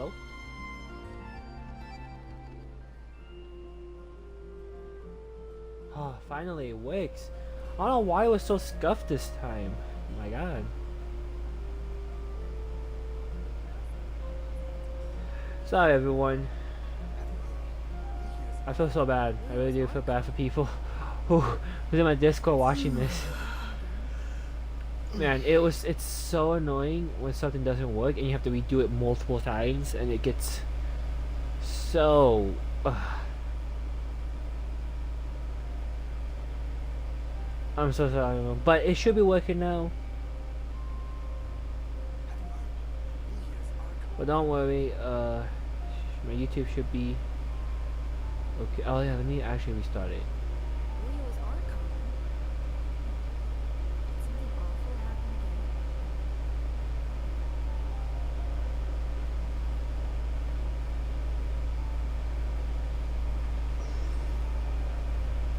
Hello? Oh, finally it works. I don't know why it was so scuffed this time. Oh my god. Sorry everyone. I feel so bad. I really do feel bad for people who's in my Discord watching this. Man, it's so annoying when something doesn't work and you have to redo it multiple times and it gets so I'm so sorry, but it should be working now. But don't worry, my YouTube should be okay. Oh yeah, let me actually restart it.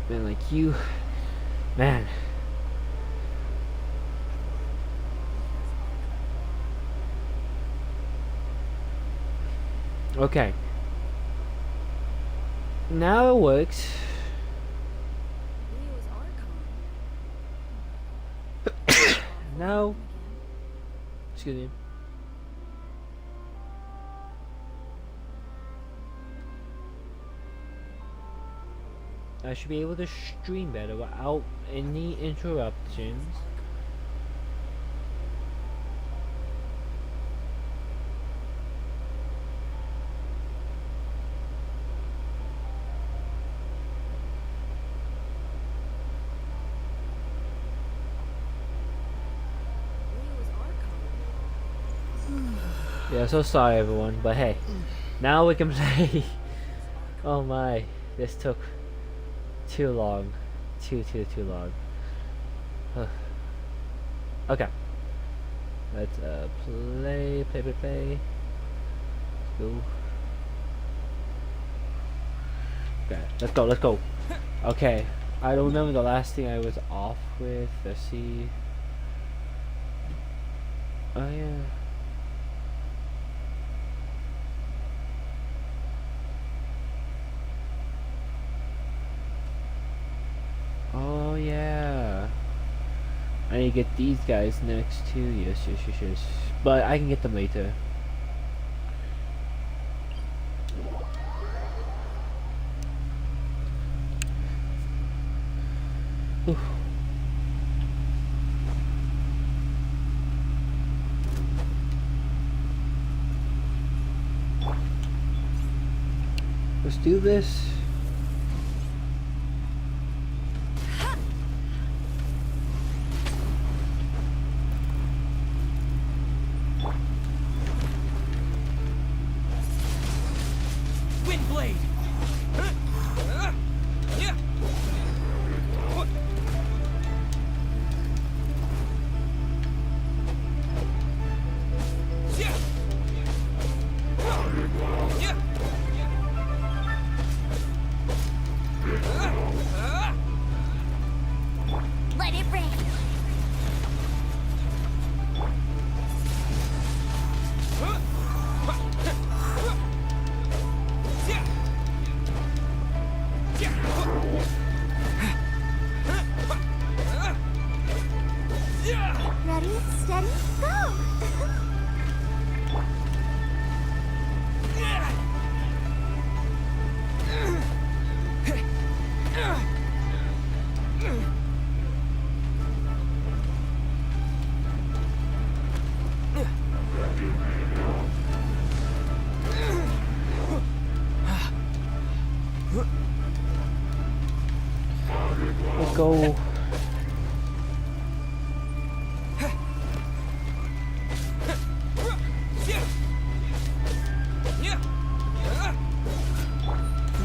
Man, like you, man. Okay. Now it works. Now, excuse me. I should be able to stream better without any interruptions. Yeah, so sorry everyone, but hey, now we can play. Oh my, this took too long. Too long. Okay. Let's play. Let's go. Okay, let's go. Okay. I don't remember the last thing I was off with. Let's see. Oh yeah. Oh yeah. I need to get these guys next too. Yes. But I can get them later. Oof. Let's do this. Let's go.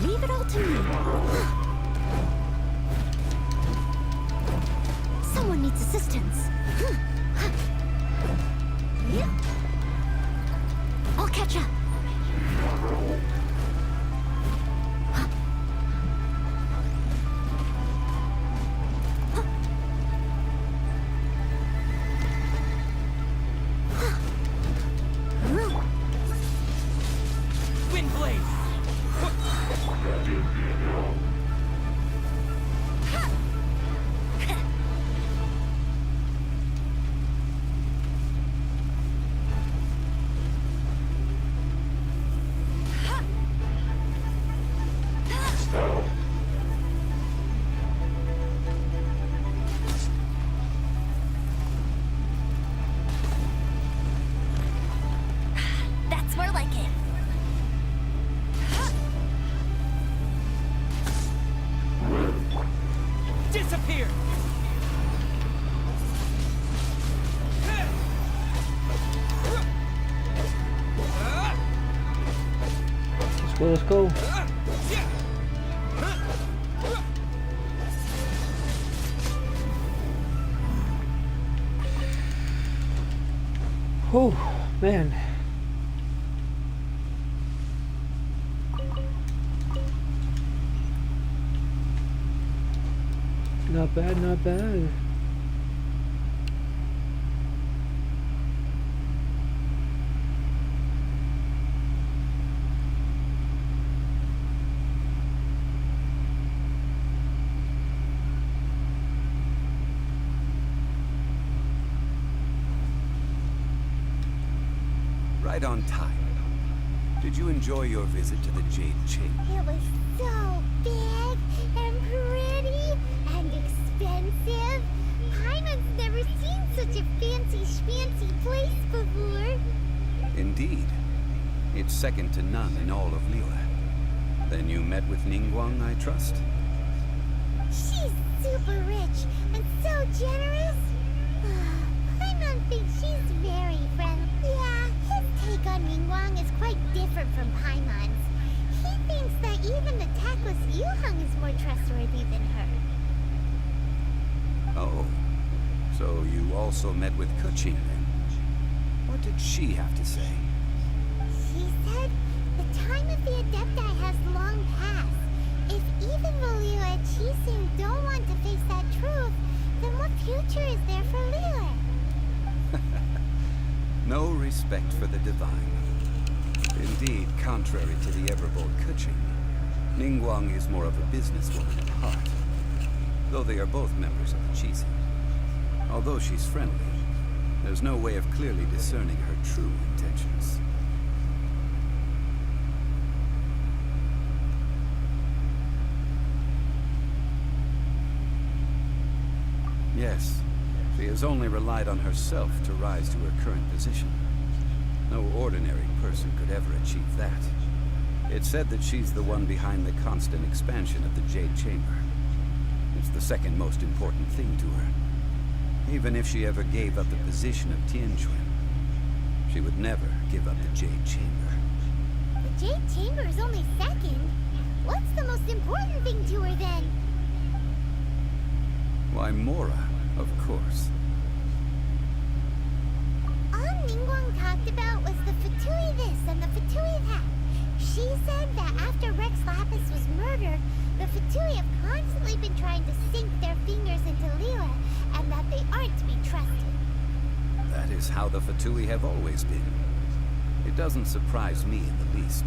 Leave it all to me. Someone needs assistance. I'll catch up. go, let's go. Oh, man. Not bad, not bad. Right on time. Did you enjoy your visit to the Jade Chamber? It was so big and pretty and expensive. Paimon's never seen such a fancy schmancy place before. Indeed. It's second to none in all of Liyue. Then you met with Ningguang, I trust? She's super rich and so generous. Paimon thinks she's very friendly. Yeah, his take on Ningguang is quite different from Paimon's. He thinks that even the tactless Yuheng is more trustworthy than her. Oh. So you also met with Keqing then? What did she have to say? She said the time of the Adepti has long passed. If even Liyue and Qixing don't want to face that truth, then what future is there for Liyue? No respect for the divine. Indeed, contrary to the ever-bold Keqing, Ningguang is more of a businesswoman at heart. Though they are both members of the Qixing. Although she's friendly, there's no way of clearly discerning her true intentions. Yes, she has only relied on herself to rise to her current position. No ordinary person could ever achieve that. It's said that she's the one behind the constant expansion of the Jade Chamber. It's the second most important thing to her. Even if she ever gave up the position of Tianquan, she would never give up the Jade Chamber. The Jade Chamber is only second. What's the most important thing to her then? Why, Mora, of course. All Ningguang talked about was the Fatui this and the Fatui that. She said that after Rex Lapis was murdered, the Fatui have constantly been trying to sink their fingers into Liyue, and that they aren't to be trusted. That is how the Fatui have always been. It doesn't surprise me in the least.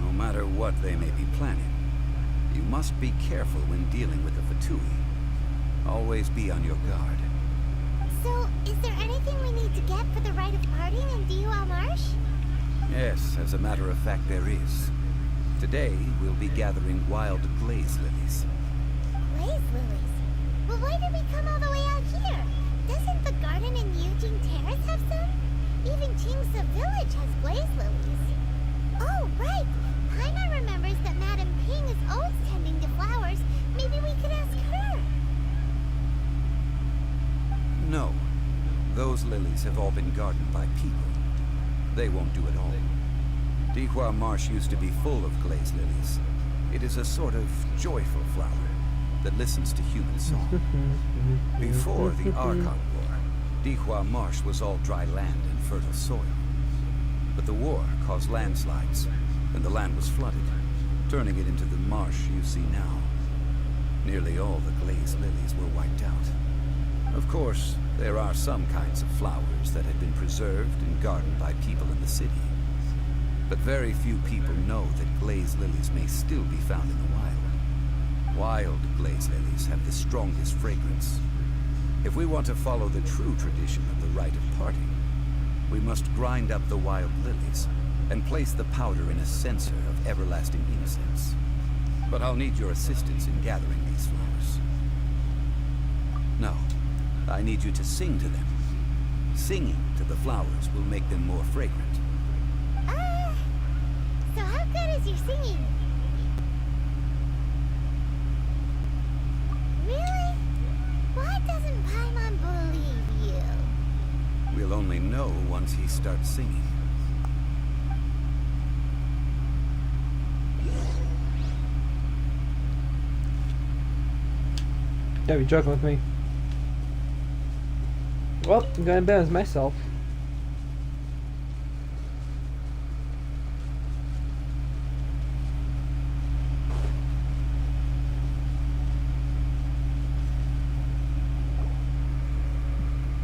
No matter what they may be planning, you must be careful when dealing with the Fatui. Always be on your guard. So, is there anything we need to get for the rite of parting in Dihua Marsh? Yes, as a matter of fact, there is. Today, we'll be gathering wild glaze lilies. Glaze lilies? Well, why did we come all the way out here? Doesn't the garden in Yujing Terrace have some? Even Qingse Village has glaze lilies. Oh, right! Paimon remembers that Madame Ping is always tending to flowers. Maybe we could ask her. No. Those lilies have all been gardened by people. They won't do it all. Dihua Marsh used to be full of glaze lilies. It is a sort of joyful flower that listens to human song. Before the Archon War, Dihua Marsh was all dry land and fertile soil. But the war caused landslides, and the land was flooded, turning it into the marsh you see now. Nearly all the glaze lilies were wiped out. Of course, there are some kinds of flowers that have been preserved and gardened by people in the city. But very few people know that glaze lilies may still be found in the wild. Wild glaze lilies have the strongest fragrance. If we want to follow the true tradition of the rite of parting, we must grind up the wild lilies and place the powder in a censer of everlasting incense. But I'll need your assistance in gathering these flowers. No, I need you to sing to them. Singing to the flowers will make them more fragrant. So how good is your singing? Really? know once he starts singing. Yeah, you're joking with me. Well, I'm gonna embarrass myself.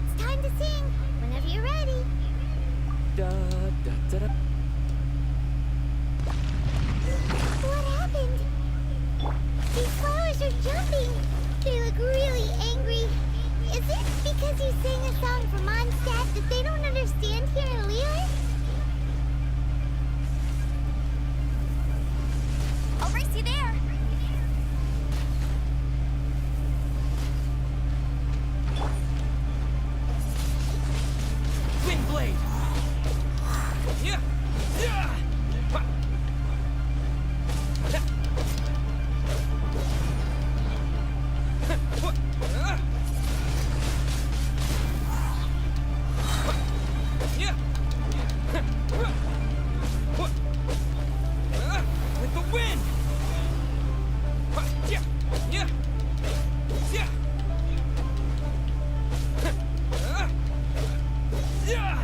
It's time to sing. Whenever you're ready. Da, da, da, da. What happened? These flowers are jumping. They look really angry. Is it because you sang a song for Mondstadt that they don't understand here in Leland? I'll race you there. Wind blade. Yeah. Yeah. With the wind. Yeah. Yeah. Yeah. Yeah.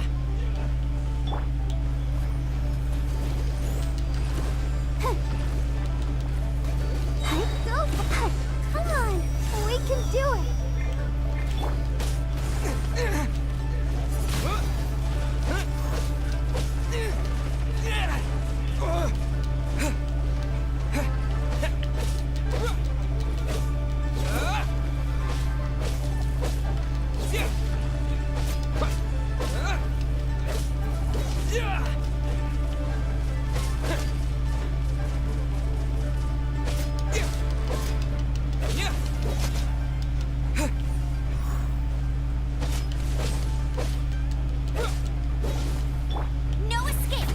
Go fast. Come on. We can do it. No escape.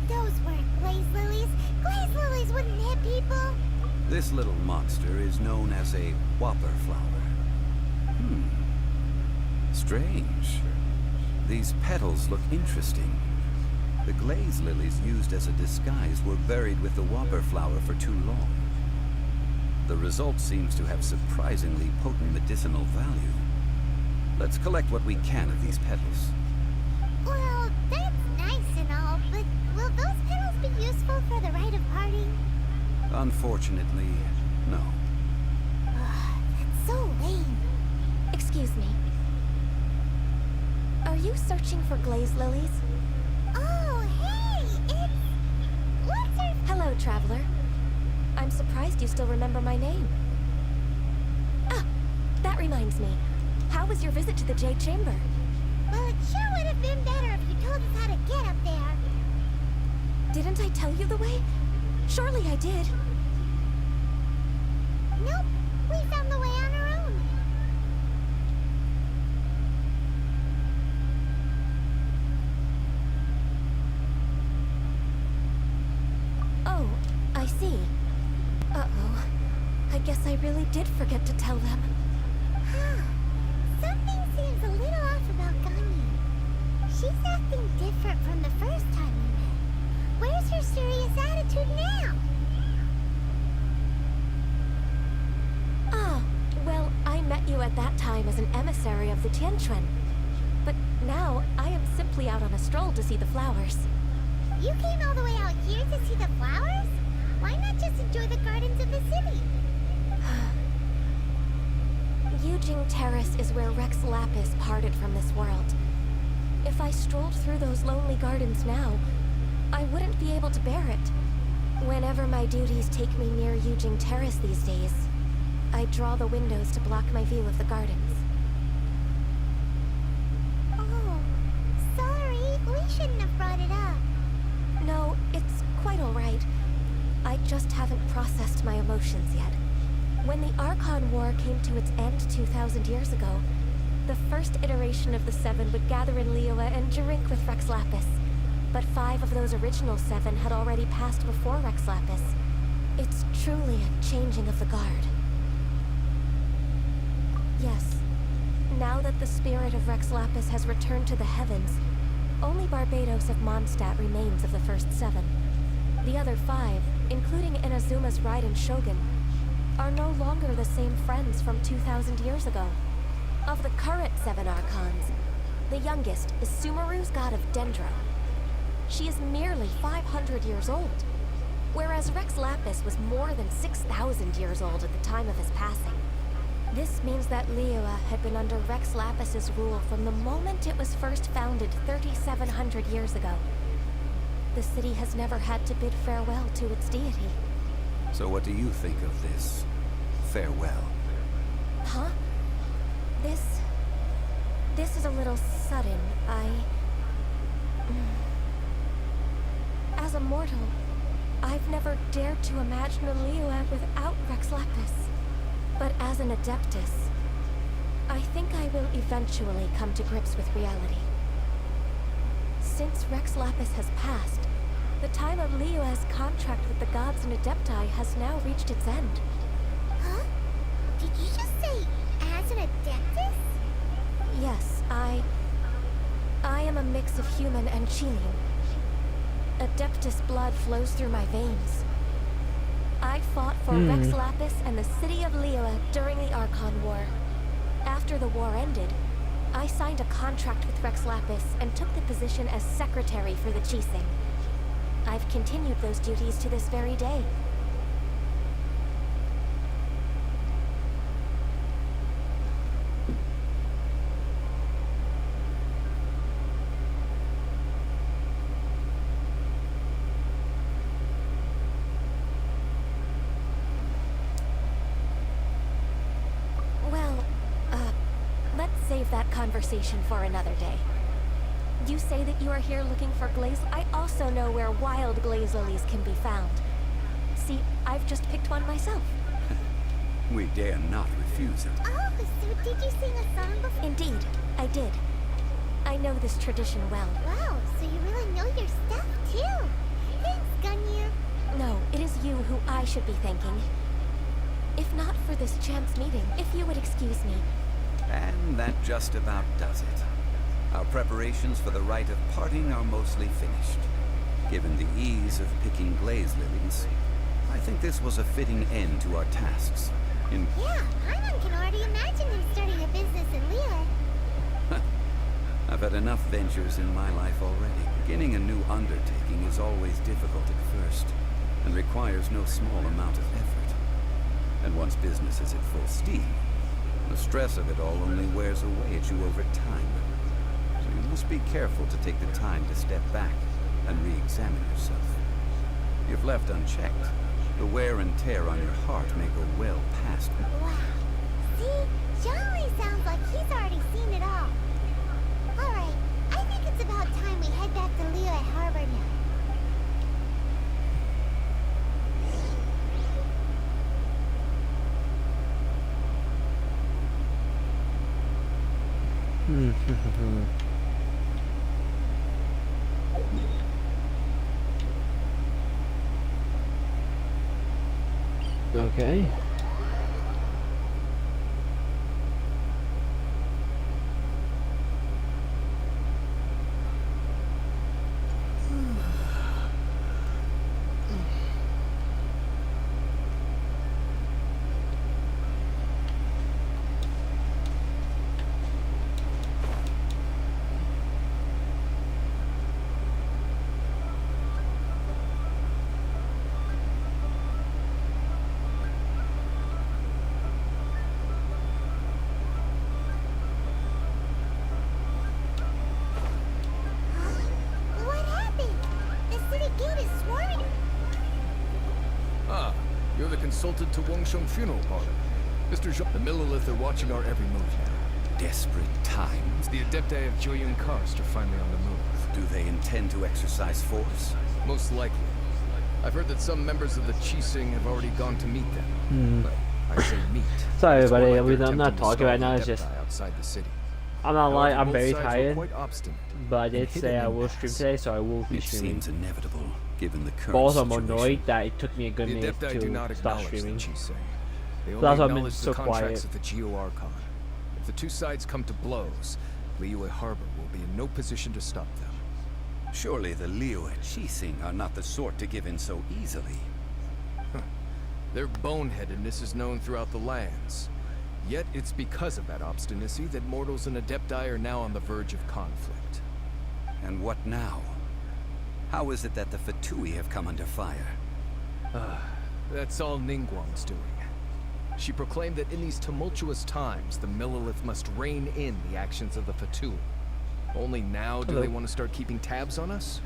Those weren't glaze lilies. Glaze lilies wouldn't hit people. This little monster is known as a whopper flower. Strange. These petals look interesting. The glaze lilies used as a disguise were buried with the whopper flower for too long. The result seems to have surprisingly potent medicinal value. Let's collect what we can of these petals. Well, that's nice and all, but will those petals be useful for the rite of parting? Unfortunately, no. That's so lame. Excuse me. Are you searching for glaze lilies? Oh, hey! What's her... Hello, traveler. I'm surprised you still remember my name. Ah, that reminds me. How was your visit to the Jade Chamber? Well, it sure would have been better if you told us how to get up there. Didn't I tell you the way? Surely I did. Nope, we found the way on our own. Oh, I see. Uh-oh. I guess I really did forget to tell them. Something seems a little off about Ganyu. She's acting different from the first time we met. Where's her serious attitude now? Ah, well, I met you at that time as an emissary of the Tianquan. But now, I am simply out on a stroll to see the flowers. You came all the way out here to see the flowers? Why not just enjoy the gardens of the city? Yujing Terrace is where Rex Lapis parted from this world. If I strolled through those lonely gardens now, I wouldn't be able to bear it. Whenever my duties take me near Yujing Terrace these days, I draw the windows to block my view of the gardens. Oh, sorry. We shouldn't have brought it up. No, it's quite all right. I just haven't processed processed my emotions yet. When the Archon War came to its end 2,000 years ago, the first iteration of the Seven would gather in Liyue and drink with Rex Lapis. But 5 of those original 7 had already passed before Rex Lapis. It's truly a changing of the guard. Yes, now that the spirit of Rex Lapis has returned to the heavens, only Barbados of Mondstadt remains of the first 7. The other 5, including Inazuma's Raiden Shogun, are no longer the same friends from 2,000 years ago. Of the current 7 Archons, the youngest is Sumeru's god of Dendro. She is merely 500 years old, whereas Rex Lapis was more than 6,000 years old at the time of his passing. This means that Liyue had been under Rex Lapis's rule from the moment it was first founded 3,700 years ago. The city has never had to bid farewell to its deity. So what do you think of this farewell? Huh? This is a little sudden. As a mortal, I've never dared to imagine a Liyue without Rex Lapis. But as an Adeptus, I think I will eventually come to grips with reality. Since Rex Lapis has passed, the time of Liyue's contract with the gods and Adepti has now reached its end. Huh? Did you just say, as an Adeptus? Yes, I am a mix of human and Qilin. Adeptus blood flows through my veins. I fought for Rex Lapis and the city of Liyue during the Archon War. After the war ended, I signed a contract with Rex Lapis and took the position as secretary for the Qixing. I've continued those duties to this very day. Save that conversation for another day. You say that you are here looking for glaze. I also know where wild glaze lilies can be found. See, I've just picked one myself. We dare not refuse it. Oh, so did you sing a song before? Indeed, I did. I know this tradition well. Wow, so you really know your stuff, too. Thanks, Gunyu. No, it is you who I should be thanking. If not for this chance meeting, if you would excuse me. And that just about does it. Our preparations for the rite of parting are mostly finished. Given the ease of picking glaze lilies, I think this was a fitting end to our tasks. Yeah, Paimon can already imagine him starting a business in Liyue. I've had enough ventures in my life already. Beginning a new undertaking is always difficult at first, and requires no small amount of effort. And once business is at full steam, the stress of it all only wears away at you over time. So you must be careful to take the time to step back and re-examine yourself. If left unchecked, the wear and tear on your heart may go well past. Wow. See? Jolly sounds like he's already seen it all. Alright, I think it's about time we head back to Liyue Harbor now. Okay. What happened? The city gate is swarming. Ah, you're the consultant to Wangsheng funeral parlor. Mr. Zhang, the Millilith are watching our every move now. Desperate times. The Adepti of Joyun Karst are finally on the move. Do they intend to exercise force? Most likely. I've heard that some members of the Qixing have already gone to meet them. But I say meet. Sorry, It's more everybody. like they're I'm not attempting to talking stall right now. the It's just Adepti outside the city. I'm not lying. However, I'm both very sides were tired, quite obstinate but I did and hit say an I will impasse. stream today, so I will be It streaming. seems inevitable, given the current But also, I'm situation. annoyed that it took me a good The minute Adepti do not to start acknowledge the streaming. Qixing. They So only that's why I've been acknowledge so the contracts quiet. of the Geo-Archon. If the two sides come to blows, Liyue Harbor will be in no position to stop them. Surely the Liyue Qixing are not the sort to give in so easily. Their boneheadedness is known throughout the lands. Yet it's because of that obstinacy that mortals and Adepti are now on the verge of conflict. And what now? How is it that the Fatui have come under fire? That's all Ningguang's doing. She proclaimed that in these tumultuous times, the Millelith must rein in the actions of the Fatui. Only now do Hello. they want to start keeping tabs on us?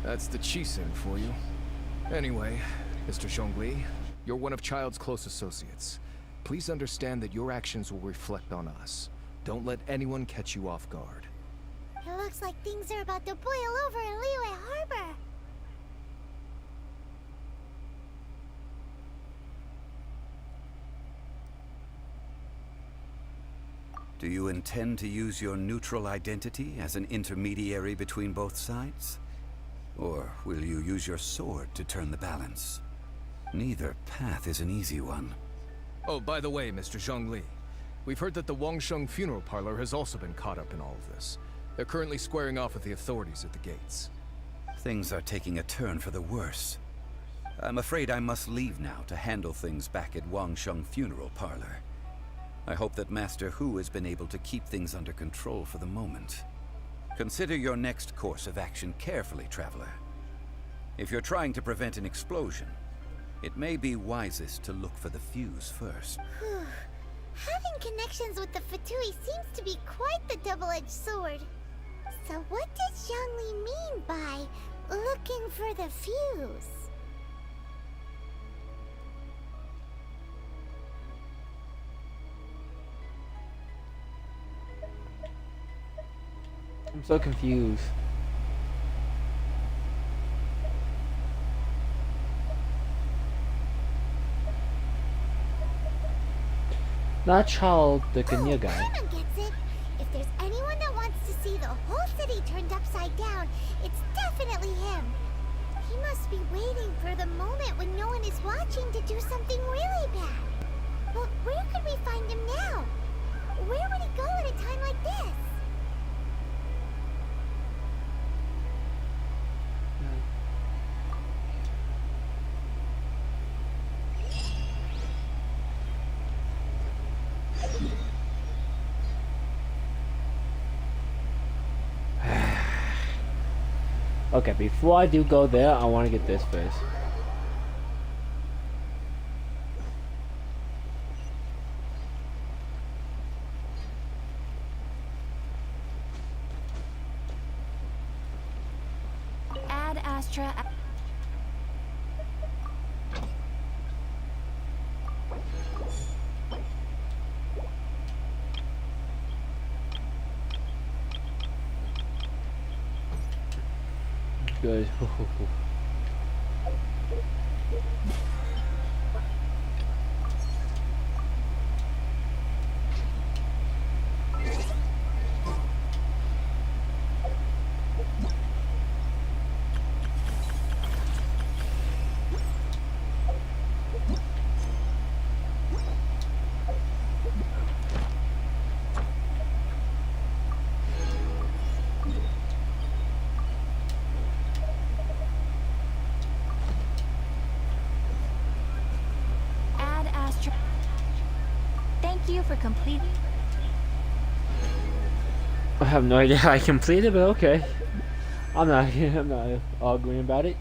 That's the Qixing for you. Anyway, Mr. Zhongli, you're one of Child's close associates. Please understand that your actions will reflect on us. Don't let anyone catch you off guard. It looks like things are about to boil over in Liyue Harbor. Do you intend to use your neutral identity as an intermediary between both sides? Or will you use your sword to turn the balance? Neither path is an easy one. Oh, by the way, Mr. Zhongli, we've heard that the Wangsheng funeral parlor has also been caught up in all of this. They're currently squaring off with the authorities at the gates. Things are taking a turn for the worse. I'm afraid I must leave now to handle things back at Wangsheng funeral parlor. I hope that Master Hu has been able to keep things under control for the moment. Consider your next course of action carefully, traveler. If you're trying to prevent an explosion, it may be wisest to look for the fuse first. Having connections with the Fatui seems to be quite the double-edged sword. So what does Zhongli mean by looking for the fuse? I'm so confused. Not Child, the Ganya guy. Paimon gets it. If there's anyone that wants to see the whole city turned upside down, it's definitely him. He must be waiting for the moment when no one is watching to do something really bad. But where could we find him now? Where would he go at a time like this? Okay, before I do go there, I want to get this first. Ad Astra. Good. Ad Astra. Thank you for completing. I have no idea how I completed, but okay. I'm not arguing about it.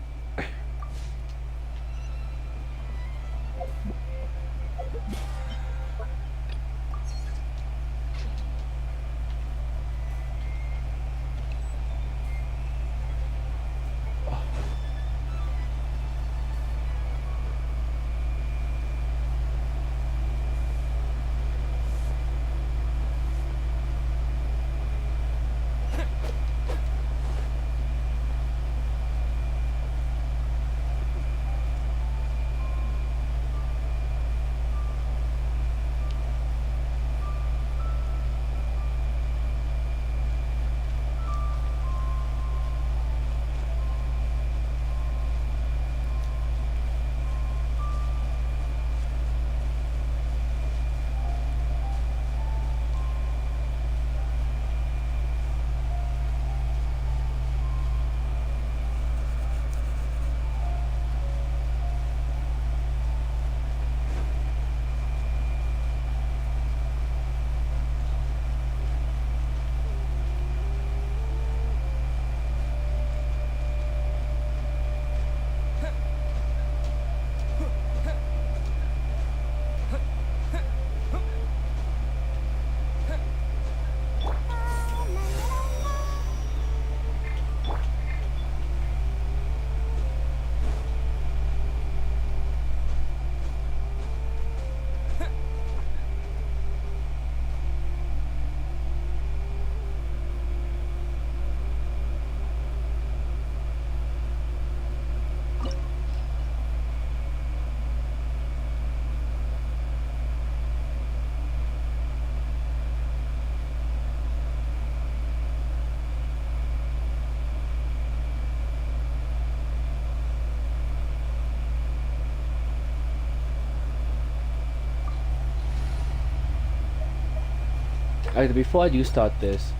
Alright, before I do start this,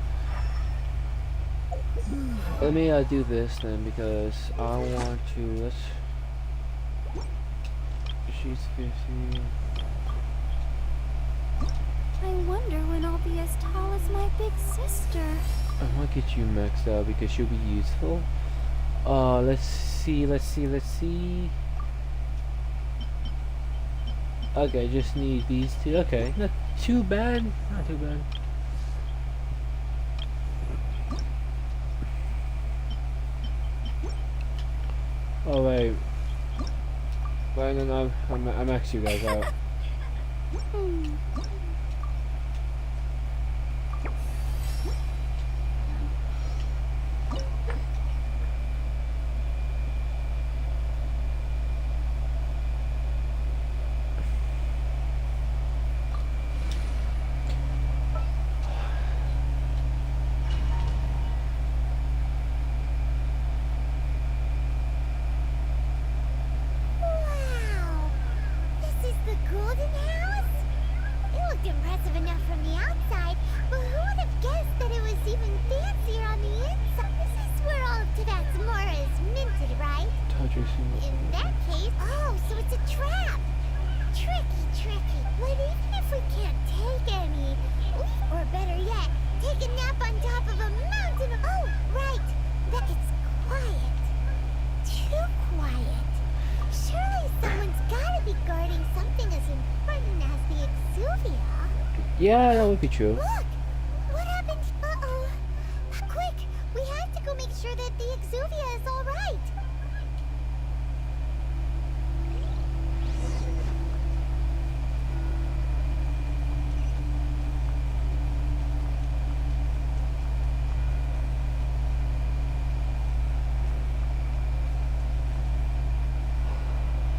let me do this then, because I want to. Let's. She's 50. I wonder when I'll be as tall as my big sister. I want to get you maxed out because she'll be useful. Let's see. Okay, just need these two. Okay, not too bad. Not too bad. Oh wait. Well, no, I max you guys out. Wow! This is the Golden House? It looked impressive enough from the outside, but who would have guessed that it was even fancier on the inside? This is where all of Tabaxamora is minted, right? In that case, oh, so it's a trap! Tricky. But even if we can't take any, or better yet, take a nap on top of a mountain of... Oh, right! That it's quiet. Too quiet. Surely someone's gotta be guarding something as important as the Exuvia. Yeah, that would be true. Look! What happened? Uh-oh. Quick! We have to go make sure that the Exuvia is alright.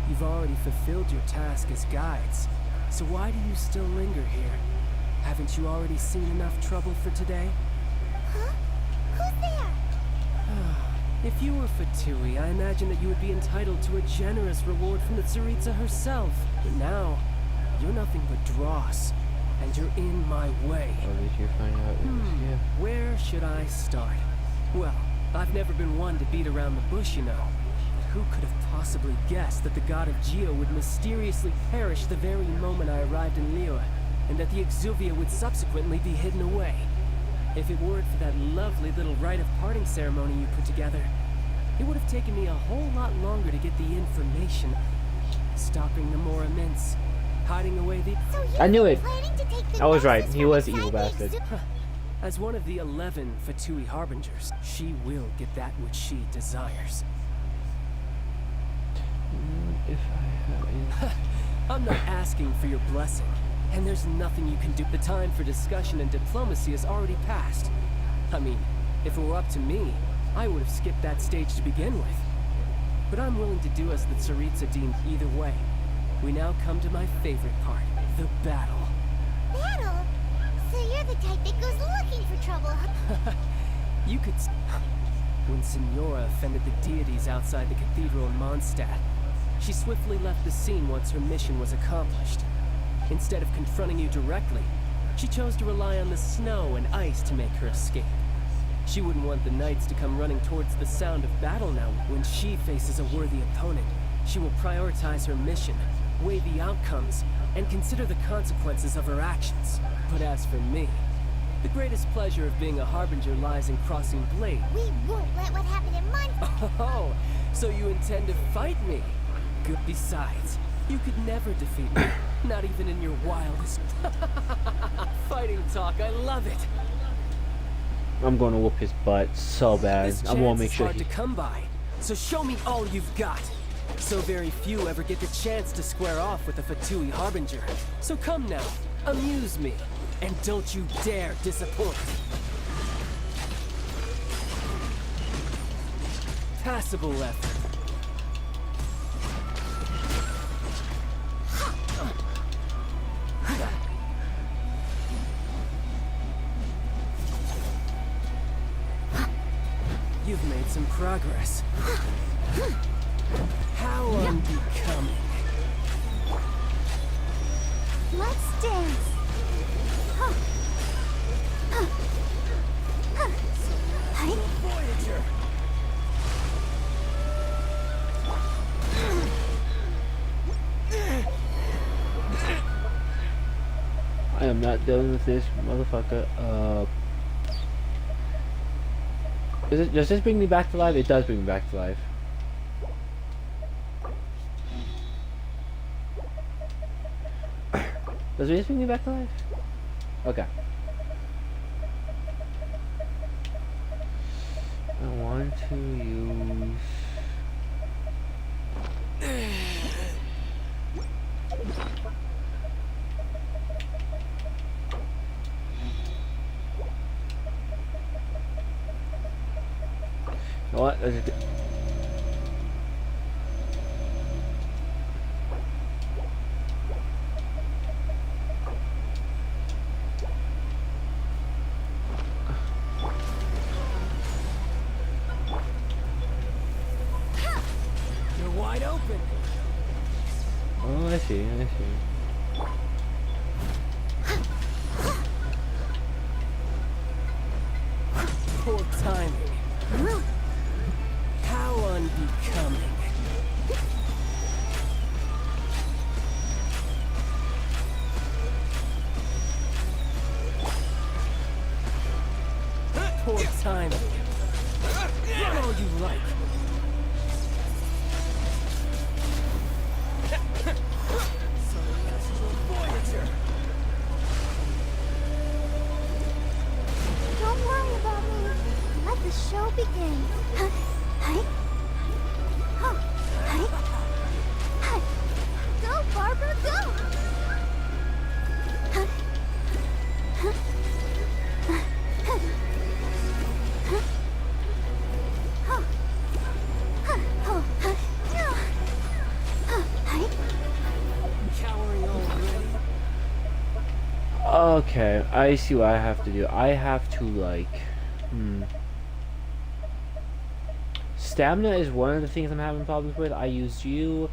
You've already fulfilled your task as guides, so why do you still linger here? Haven't you already seen enough trouble for today? Huh? Who's there? If you were Fatui, I imagine that you would be entitled to a generous reward from the Tsaritsa herself. But now, you're nothing but dross, and you're in my way. Or did you find out it was you? Where should I start? Well, I've never been one to beat around the bush, you know. But who could have possibly guessed that the god of Geo would mysteriously perish the very moment I arrived in Liyue, and that the Exuvia would subsequently be hidden away? If it weren't for that lovely little rite of parting ceremony you put together, it would have taken me a whole lot longer to get the information. Stopping the Mora Mints, hiding away the... So I knew it. planning to take the I was right. gnosis He from was the inside evil bastard. As one of the 11 Fatui Harbingers, she will get that which she desires. If I have any... I'm not asking for your blessing, and there's nothing you can do. The time for discussion and diplomacy has already passed. I mean, if it were up to me, I would have skipped that stage to begin with. But I'm willing to do as the Tsaritsa deemed either way. We now come to my favorite part, the battle. Battle? So you're the type that goes looking for trouble, huh? You could... When Signora offended the deities outside the cathedral in Mondstadt, she swiftly left the scene once her mission was accomplished. Instead of confronting you directly, she chose to rely on the snow and ice to make her escape. She wouldn't want the knights to come running towards the sound of battle now. When she faces a worthy opponent, she will prioritize her mission, weigh the outcomes, and consider the consequences of her actions. But as for me, the greatest pleasure of being a harbinger lies in crossing blade. We won't let what happened in Mondstadt. Oh, so you intend to fight me? Good. Besides, you could never defeat me, not even in your wildest... Fighting talk, I love it. I'm gonna whoop his butt so bad. This I'm gonna chance make is sure hard he... to come by, so show me all you've got. So very few ever get the chance to square off with a Fatui Harbinger. So come now, amuse me, and don't you dare disappoint. Passable effort. You've made some progress. How unbecoming. Let's dance. Huh. Voyager! I am not dealing with this motherfucker. Does this bring me back to life? It does bring me back to life. Does this bring me back to life? Okay. I want to use... You know what? Let's just... You're wide open! Oh, I see, I see. Poor timing. How unbecoming. Poor timing. Run all you like. Voyager! Don't worry about me. Let the show begin. Hi. Go, Barbara, go! Cowering already. Okay, I see what I have to do. I have to, like... Stamina is one of the things I'm having problems with. I used you.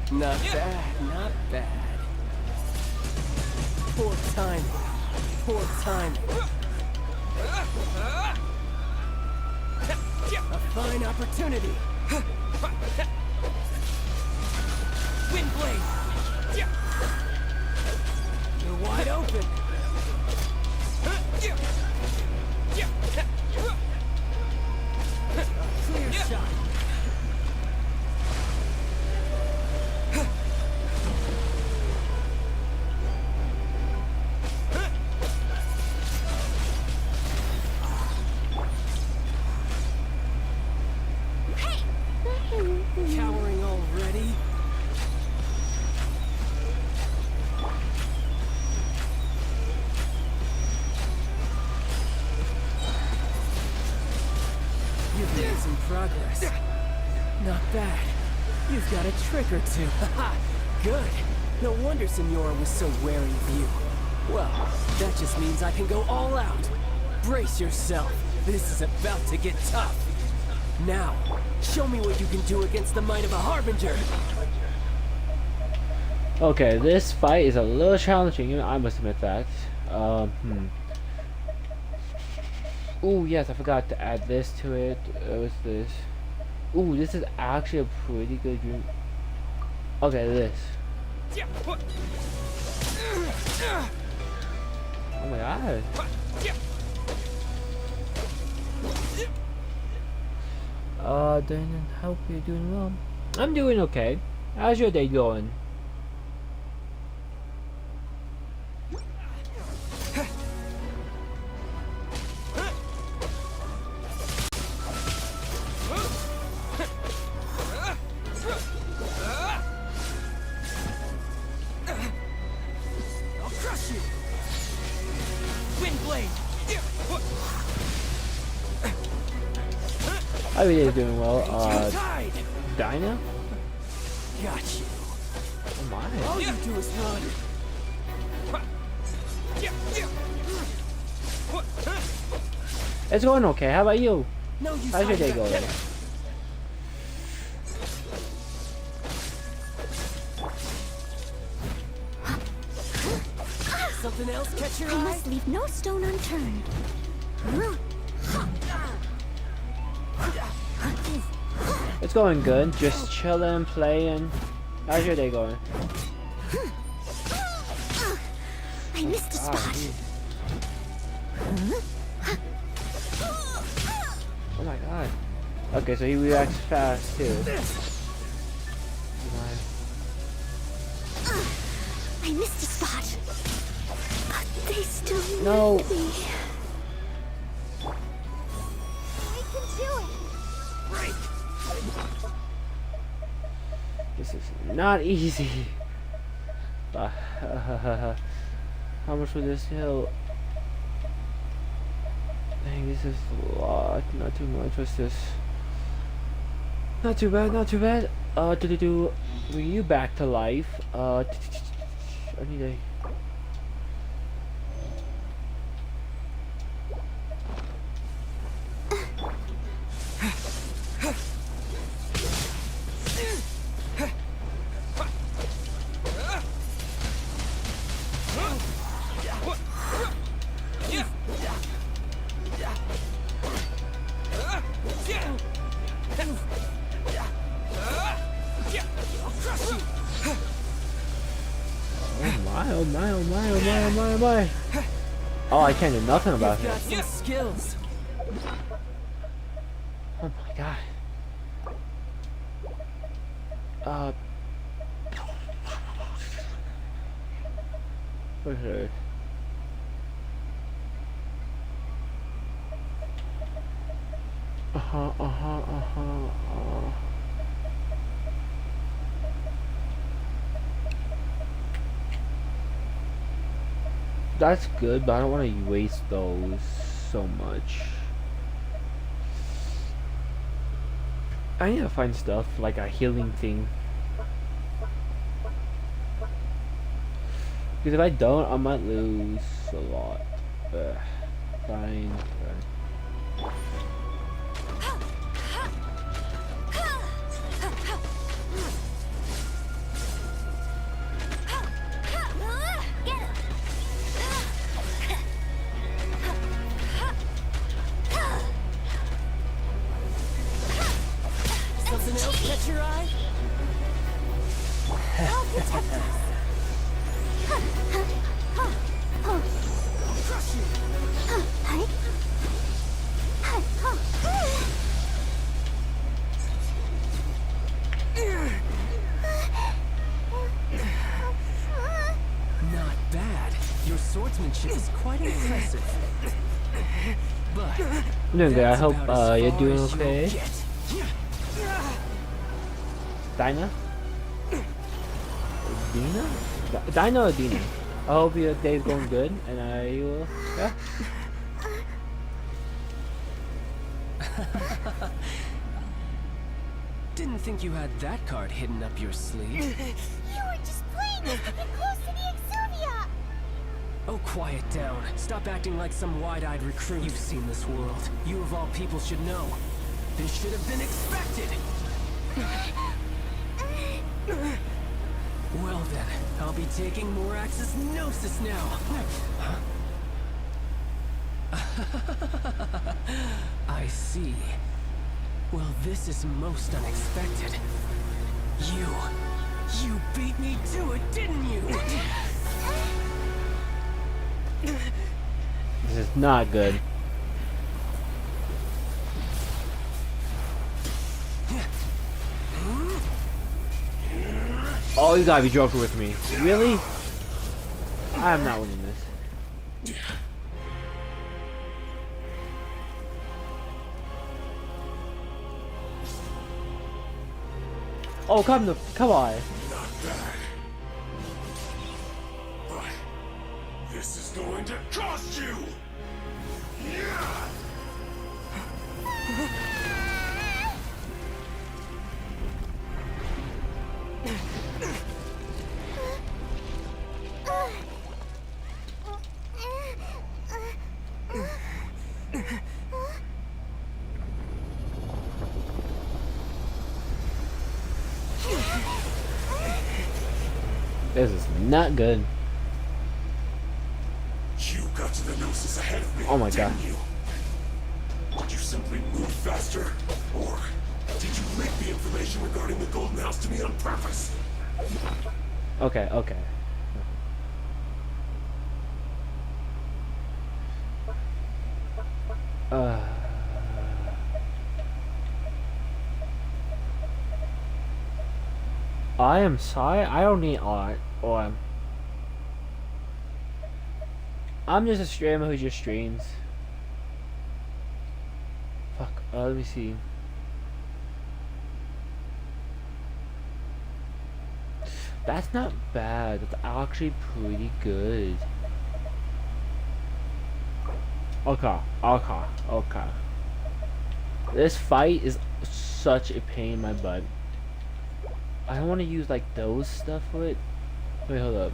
Not bad, not bad. Poor timing. Poor timing. A fine opportunity. Wind blade! You're wide open. Clear shot. Cowering already? You've made some progress. Not bad. You've got a trick or two. Haha, good. No wonder Senora was so wary of you. Well, that just means I can go all out. Brace yourself. This is about to get tough. Now, show me what you can do against the might of a Harbinger. Okay, this fight is a little challenging, I must admit that. Ooh, yes, I forgot to add this to it. What's this? Ooh, this is actually a pretty good dream. Okay, this. Oh my god. Then I hope you're doing well. I'm doing okay. How's your day going? Everything's doing well. Tide! Dinah? Got you. Oh my. All you do is run. It's going okay. How about you? No use How's your day hiding. going? Something else catch your I eye? must leave no stone unturned. It's going good. Just chilling, playing. How's your day going? I missed a spot. Oh my god. Okay, so he reacts fast too. I missed a spot. But they still No. need me. I can do it. This is not easy. How much would this heal? Dang, this is a lot. Not too much. What's this? Not too bad. Not too bad. Bring you back to life. I need a. Oh my, oh my, oh my, oh my, oh my. Oh, I can't do nothing about You've it. got some skills. Oh my god. Okay. That's good, but I don't want to waste those so much. I need to find stuff like a healing thing. Because if I don't, I might lose a lot. Fine. Something else catch your eye? Crush you. Not bad. Your swordsmanship is quite impressive. But I'm doing good. I that's hope about as you're far doing as you'll okay. get. Dinah? Dina? Dinah or Dina? I hope your day's going good, and I will. Yeah. Didn't think you had that card hidden up your sleeve. You were just playing us to get close to the Exuvia. Oh, quiet down. Stop acting like some wide-eyed recruit. You've seen this world. You of all people should know. This should have been expected. Well then, I'll be taking Morax's Gnosis now. I see. Well, this is most unexpected. You beat me to it, didn't you? This is not good. Oh, you gotta be joking with me. Really? I am not winning this. Oh, come on. Not bad. But this is going to cost you! Yeah! This is not good. You got to the Gnosis ahead of me, Oh my didn't God. you? Did you simply move faster? Or did you leak the information regarding the Golden House to me on purpose? Okay, okay. I am sorry, I don't need art, or I'm just a streamer who just streams. Fuck, let me see. That's not bad, that's actually pretty good. Okay, okay, okay. This fight is such a pain in my butt. I don't want to use like those stuff for it. Wait, hold up.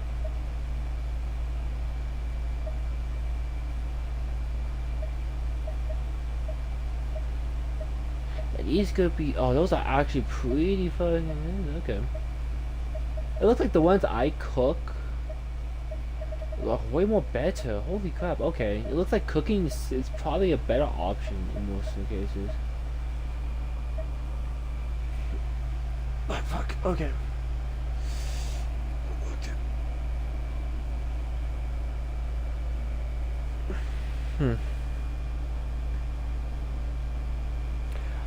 Yeah, these could be. Oh, those are actually pretty fucking. Okay. It looks like the ones I cook look way more better. Holy crap. Okay. It looks like cooking is probably a better option in most of the cases. Oh, fuck. Okay.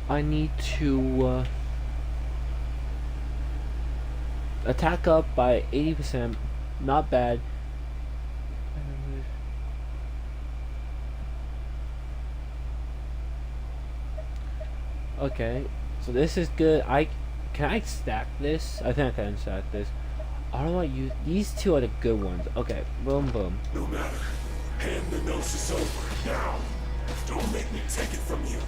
I need to attack up by 80%. Not bad. Okay, so this is good. Can I stack this? I think I can stack this. I don't want to use these two are the good ones. Okay, boom boom. No matter. Hand the Gnosis over, now. Don't make me take it from you.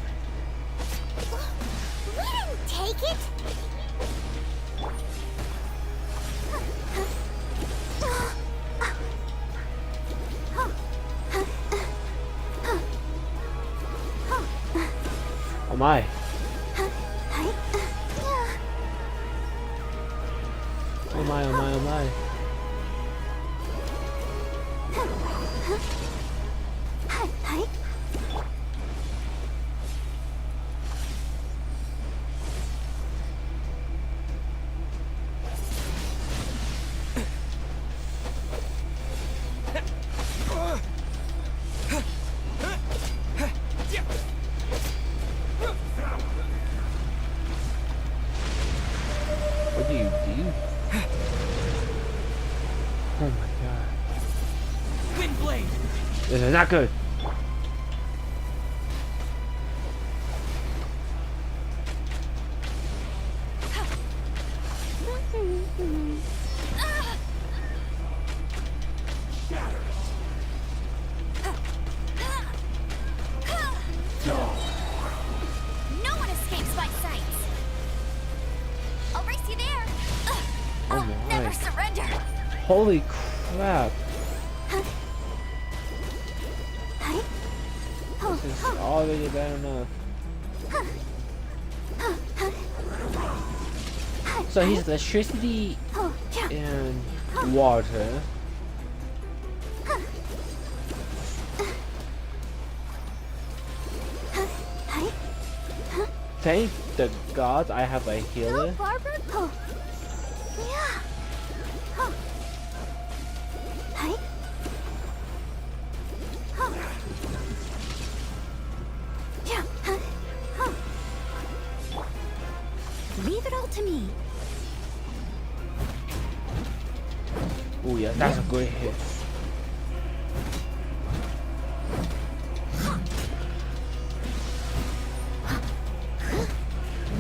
We didn't take it! Oh my. Oh my, oh my, oh my. What do you do? Oh my god. Windblade! This is not good. No one escapes my sights! I'll race you there! Oh I'll my. never surrender! Holy crap. This is already bad enough. So he's electricity and water. Thank the gods I have a healer. Barbara? Oh. Yeah. Oh. Hi. Oh. Yeah. Oh. Leave it all to me. Oh yeah, that's a great hit.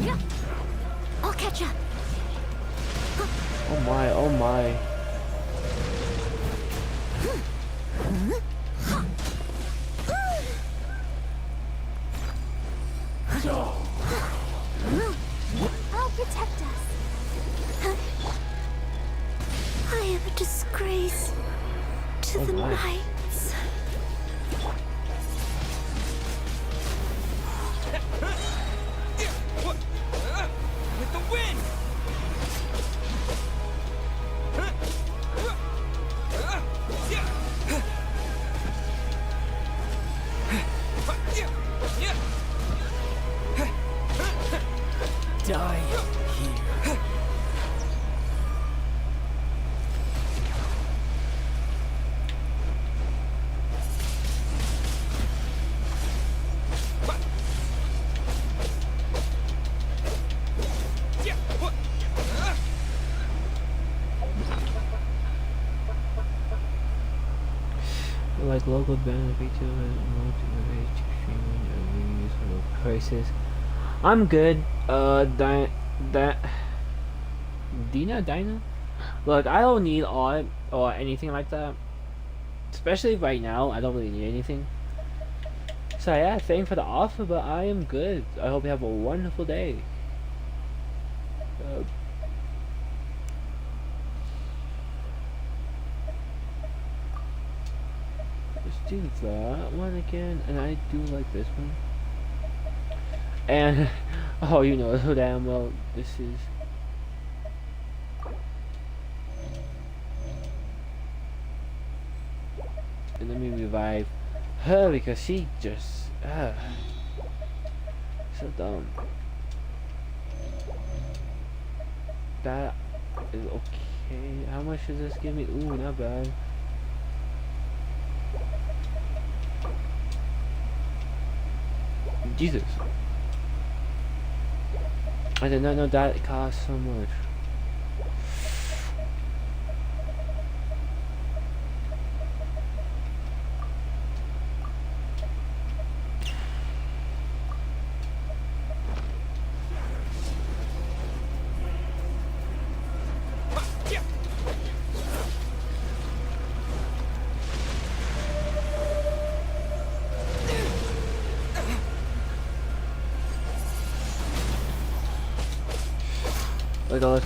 Yeah. I'll catch up. Oh my, oh my. I'll protect us. I am a disgrace to Oh the my. knights. like local benefit to motivate extreme crisis. I'm good. Dina? Look, I don't need art or anything like that. Especially right now, I don't really need anything. So yeah, thanks for the offer, but I am good. I hope you have a wonderful day. Let's do that one again, and I do like this one. And oh, you know so damn well this is. And let me revive her because she just so dumb. That is okay. How much does this give me? Ooh, not bad. Jesus. I did not know that it cost so much.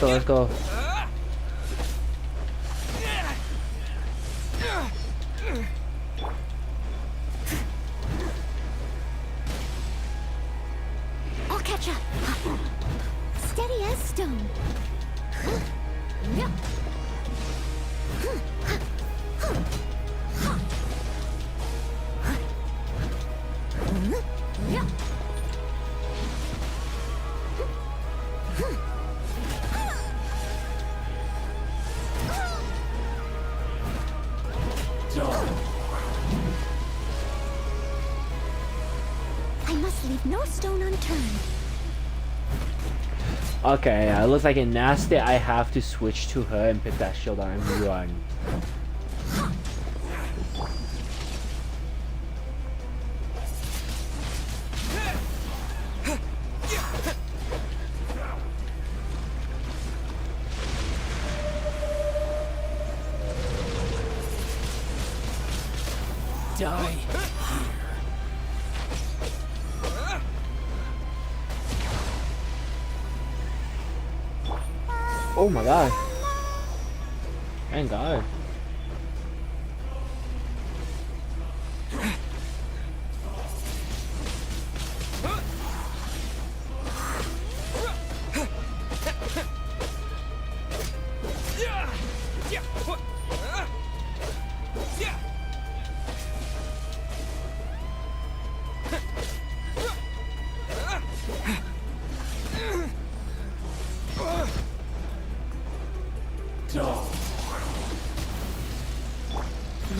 Let's go. I'll catch up. Steady as stone. I must leave no stone unturned. Okay, it looks like in nasty I have to switch to her and pick that shield on and run. Die. Oh my god. Thank god.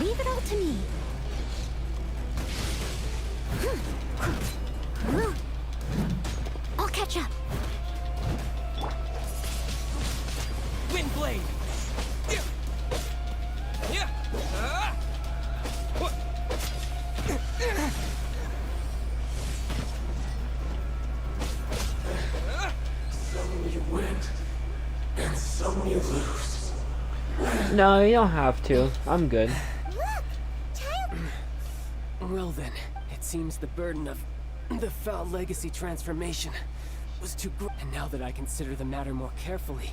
Leave it all to me. I'll catch up. Windblade! Some you win, and some you lose. No, you don't have to. I'm good. Look! Child! Well then, it seems the burden of the foul legacy transformation was too great. And now that I consider the matter more carefully,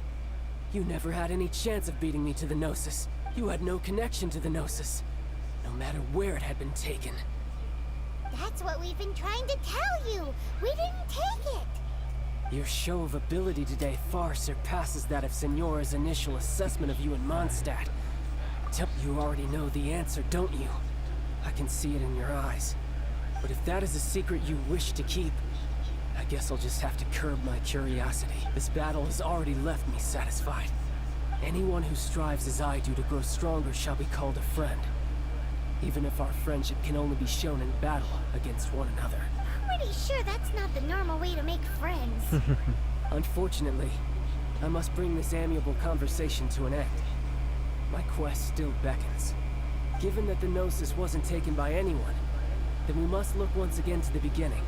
you never had any chance of beating me to the Gnosis. You had no connection to the Gnosis, no matter where it had been taken. That's what we've been trying to tell you! We didn't take it! Your show of ability today far surpasses that of Signora's initial assessment of you in Mondstadt. You already know the answer, don't you? I can see it in your eyes. But if that is a secret you wish to keep, I guess I'll just have to curb my curiosity. This battle has already left me satisfied. Anyone who strives as I do to grow stronger shall be called a friend. Even if our friendship can only be shown in battle against one another. Pretty sure that's not the normal way to make friends. Unfortunately, I must bring this amiable conversation to an end. My quest still beckons. Given that the Gnosis wasn't taken by anyone, then we must look once again to the beginning.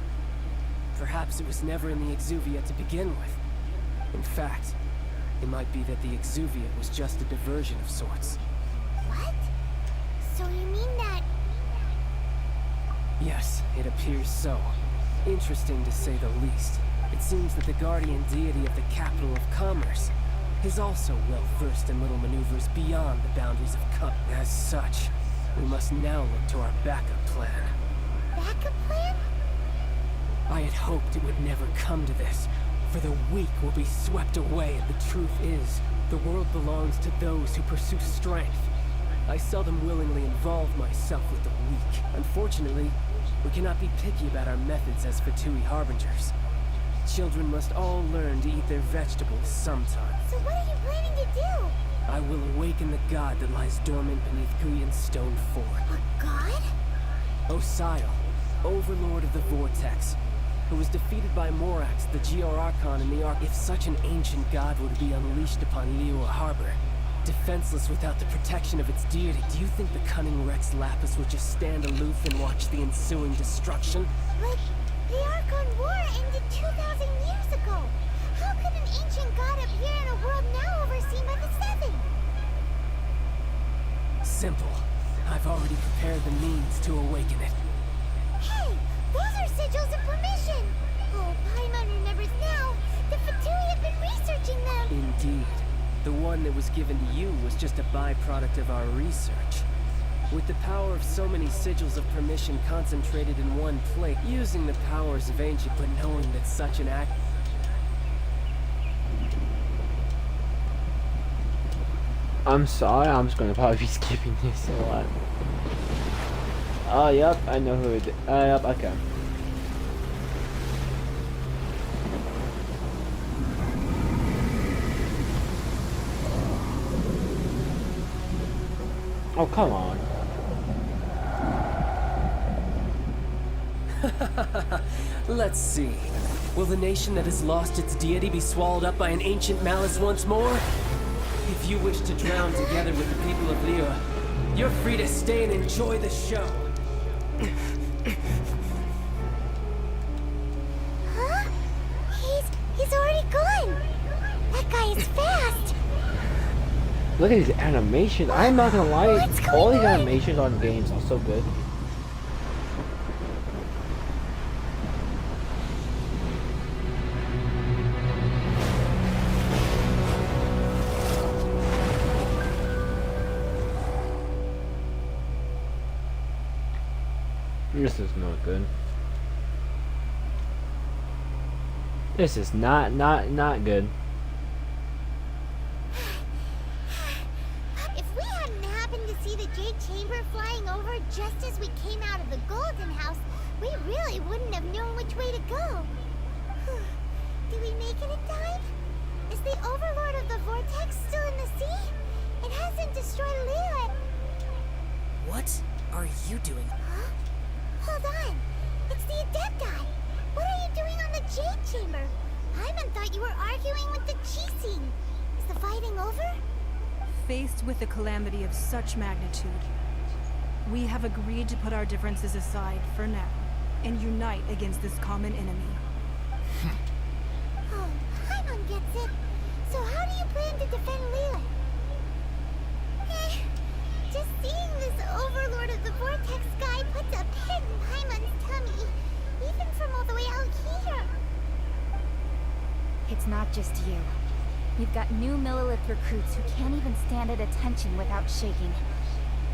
Perhaps it was never in the Exuvia to begin with. In fact, it might be that the Exuvia was just a diversion of sorts. What? So you mean that... Yes, it appears so. Interesting to say the least. It seems that the guardian deity of the capital of commerce is also well versed in little maneuvers beyond the boundaries of Cup. As such, we must now look to our backup plan. backup plan? I had hoped it would never come to this, for the weak will be swept away, and the truth is, the world belongs to those who pursue strength. I seldom willingly involve myself with the weak. Unfortunately, we cannot be picky about our methods as Fatui Harbingers. Children must all learn to eat their vegetables sometime. So what are you planning to do? I will awaken the god that lies dormant beneath Guyan's stone fort. A god? Osial, overlord of the Vortex, who was defeated by Morax, the GR Archon in the Ark. If such an ancient god were to be unleashed upon Liyue Harbor, defenseless without the protection of its deity, do you think the cunning Rex Lapis would just stand aloof and watch the ensuing destruction? But the Archon War ended 2,000 years ago. How could an ancient god appear in a world now overseen by the Seven? Simple. I've already prepared the means to awaken it. Hey, those are sigils of permission. Oh, Paimon remembers now. The Fatui have been researching them. Indeed. The one that was given to you was just a byproduct of our research. With the power of so many sigils of permission concentrated in one place, using the powers of ancient, but knowing that such an act... I'm sorry, I'm just gonna probably be skipping this a lot. Oh, yep, I know who it is. Yep, okay. Oh, come on. Let's see. Will the nation that has lost its deity be swallowed up by an ancient malice once more? If you wish to drown together with the people of Liyue, you're free to stay and enjoy the show. Huh? He's already gone. That guy is fast. Look at these animations. I'm not gonna lie, What's going all these on? animations on games are so good. This is not good. This is not good. If we hadn't happened to see the Jade Chamber flying over just as we came out of the Golden House, we really wouldn't have known which way to go. Did we make it in time? Is the Overlord of the Vortex still in the sea? It hasn't destroyed Liyue. What are you doing? Huh? Hold on. It's the Adepti. What are you doing on the Jade Chamber? Paimon thought you were arguing with the Chising. Is the fighting over? Faced with a calamity of such magnitude, we have agreed to put our differences aside for now and unite against this common enemy. Oh, Paimon gets it. So how do you plan to defend Liyue? Just seeing this Overlord of the Vortex guy puts a pit in Paimon's tummy, even from all the way out here. It's not just you. We've got new Millilith recruits who can't even stand at attention without shaking.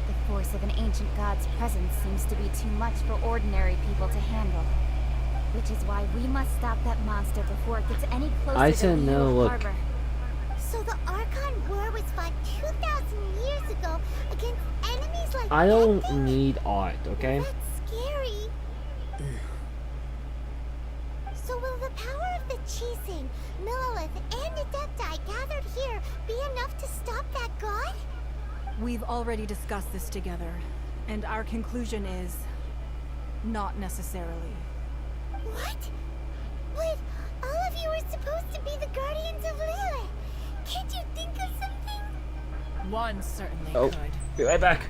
The force of an ancient god's presence seems to be too much for ordinary people to handle. Which is why we must stop that monster before it gets any closer I to said no, Liyue look. Harbor. So the Archon War was fought 2,000 years ago against enemies like I don't that thing? need art, okay? That's scary. So will the power of the Chising, Millilith, and Adepti gathered here be enough to stop that god? We've already discussed this together, and our conclusion is not necessarily. What? But all of you are supposed to be the guardians of Liyue. Can't you think of something? One certainly Oh, could. be right back.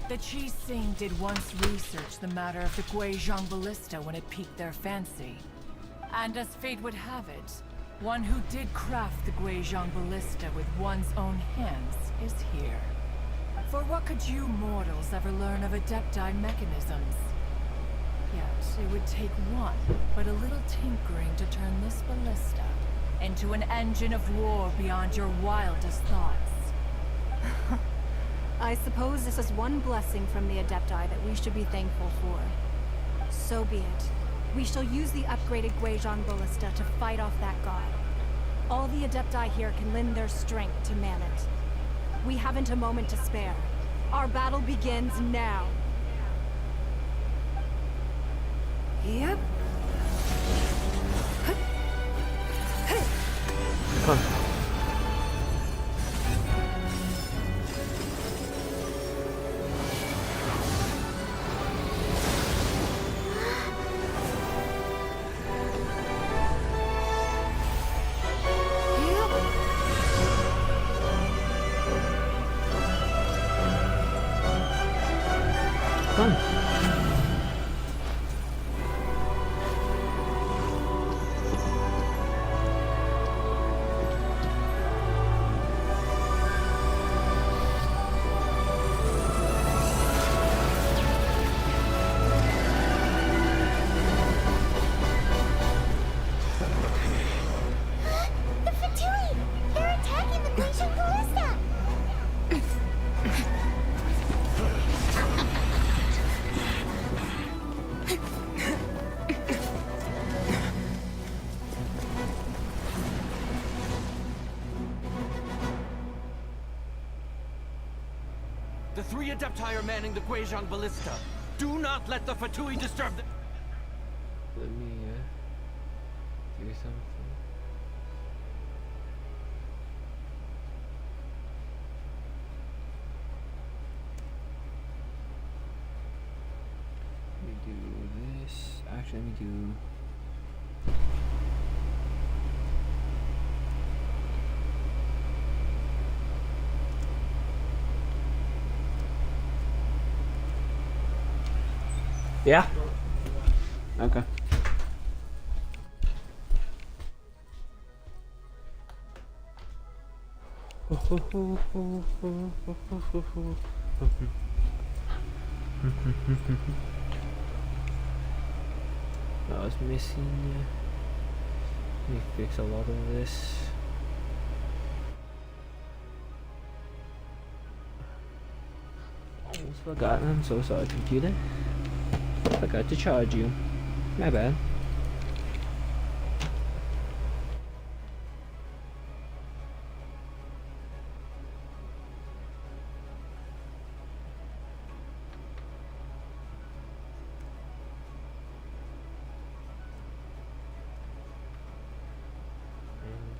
The Chi Sing did once research the matter of the Guizhong ballista when it piqued their fancy. And as fate would have it, one who did craft the Guizhong ballista with one's own hands is here. For what could you mortals ever learn of Adepti mechanisms? Yet, it would take one, but a little tinkering to turn this ballista into an engine of war beyond your wildest thoughts. I suppose this is one blessing from the Adepti that we should be thankful for. So be it. We shall use the upgraded Guizhong ballista to fight off that god. All the Adepti here can lend their strength to man it. We haven't a moment to spare. Our battle begins now. Yep. The Fatui! They're attacking the Guizhong ballista! The three Adepti are manning the Guizhong ballista. Do not let the Fatui disturb the... Let me do something. Let me do this. Actually, let me do. Yeah. Okay. I was missing. Let me fix a lot of this. Almost forgot. I'm so sorry, computer. Forgot to charge you. My bad.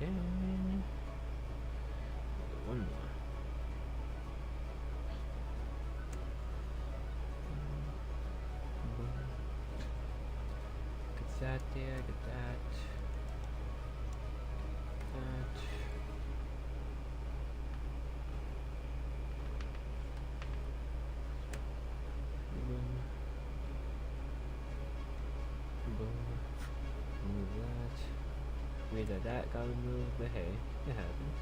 And then one more. Get that there, get that. That. Boom. Boom. Move that. Weird that got removed, but hey, it happens.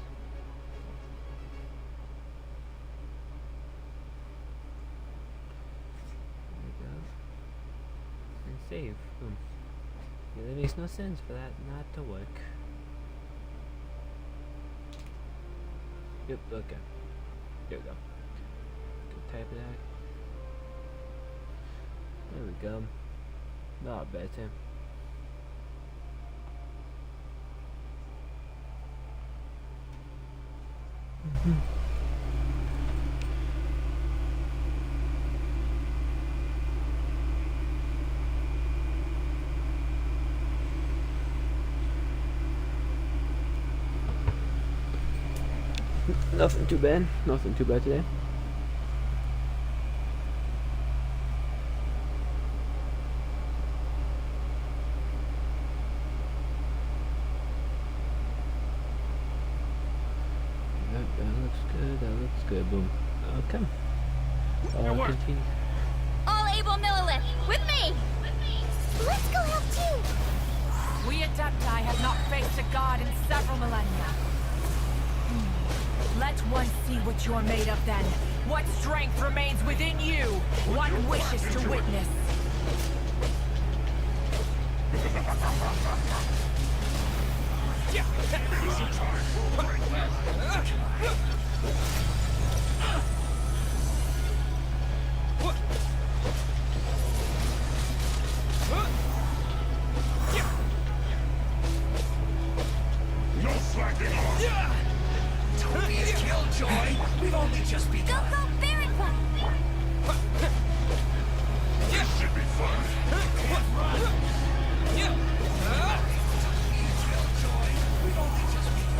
There we go. And save. Boom. Yeah, that makes no sense for that not to work. Yep, okay. There we go. Type that. There we go. Not better. Nothing too bad. Nothing too bad today. That looks good. That looks good. Boom. Okay. Your work. Continue. All able Millilith, with me! Let's go help too! We Adepti have not faced a god in several millennia. Let one see what you're made of then. What strength remains within you? What wishes to witness? No slacking off! Don't be a killjoy! We've only just Go, begun. go, Baron One! This should be fun!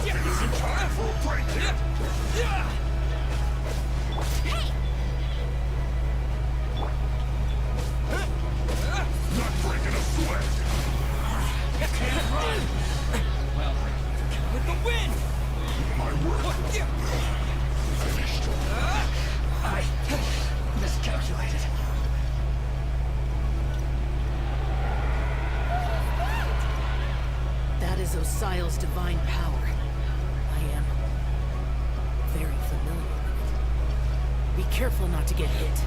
Isn't time for a break yet? Not breaking a sweat! With the wind! My work finished. I miscalculated. That is Osial's divine power. I am very familiar with it. Be careful not to get hit.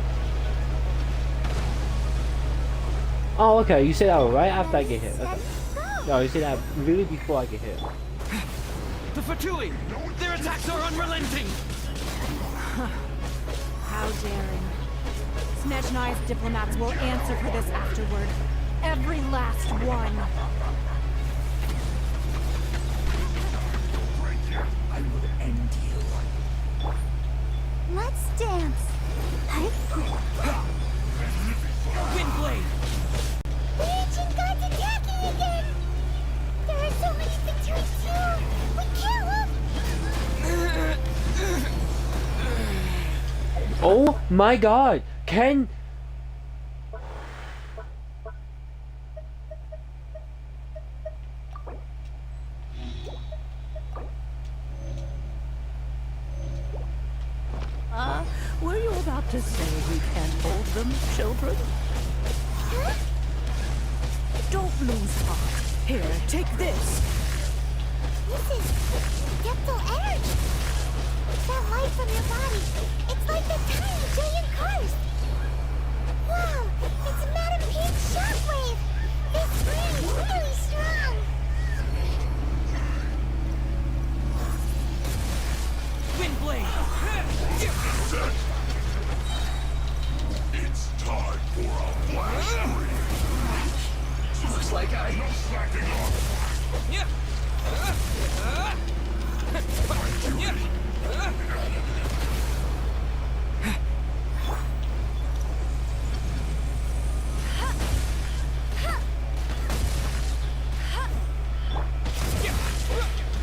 Oh, okay. You say that right after I get hit. Okay. No, you say that really before I get hit. The Fatui! Their attacks are unrelenting! How daring. Snezhnai's diplomats will answer for this afterward. Every last one. I will end you. Let's dance. Windblade! The ancient god's attacking again! There are so many victories too! We can't look! Oh my god! Ken! Were you about to say we can't hold them, children? Huh? Don't lose heart. Here, take this. This is Depthal energy. That light from your body. It's like the tiny giant curse. Wow, it's Madam Pig's shockwave. This spring's really strong. Windblade! Set. It's time for a blast free. Looks like No slacking off.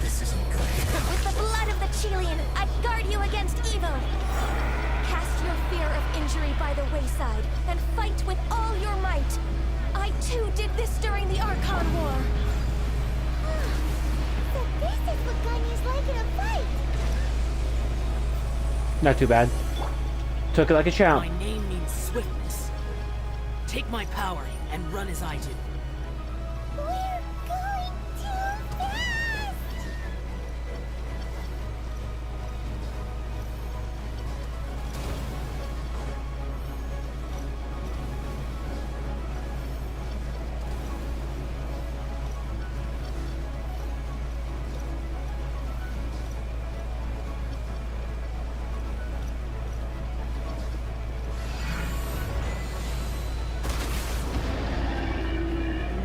This isn't good. With the blood of the Chilean, I guard you against evil. Cast your fear of injury by the wayside and fight with all your might. I too did this during the Archon War. So this is what Ganya's like in a fight. Not too bad. Took it like a champ. My name means swiftness. Take my power and run as I do. We're going too fast.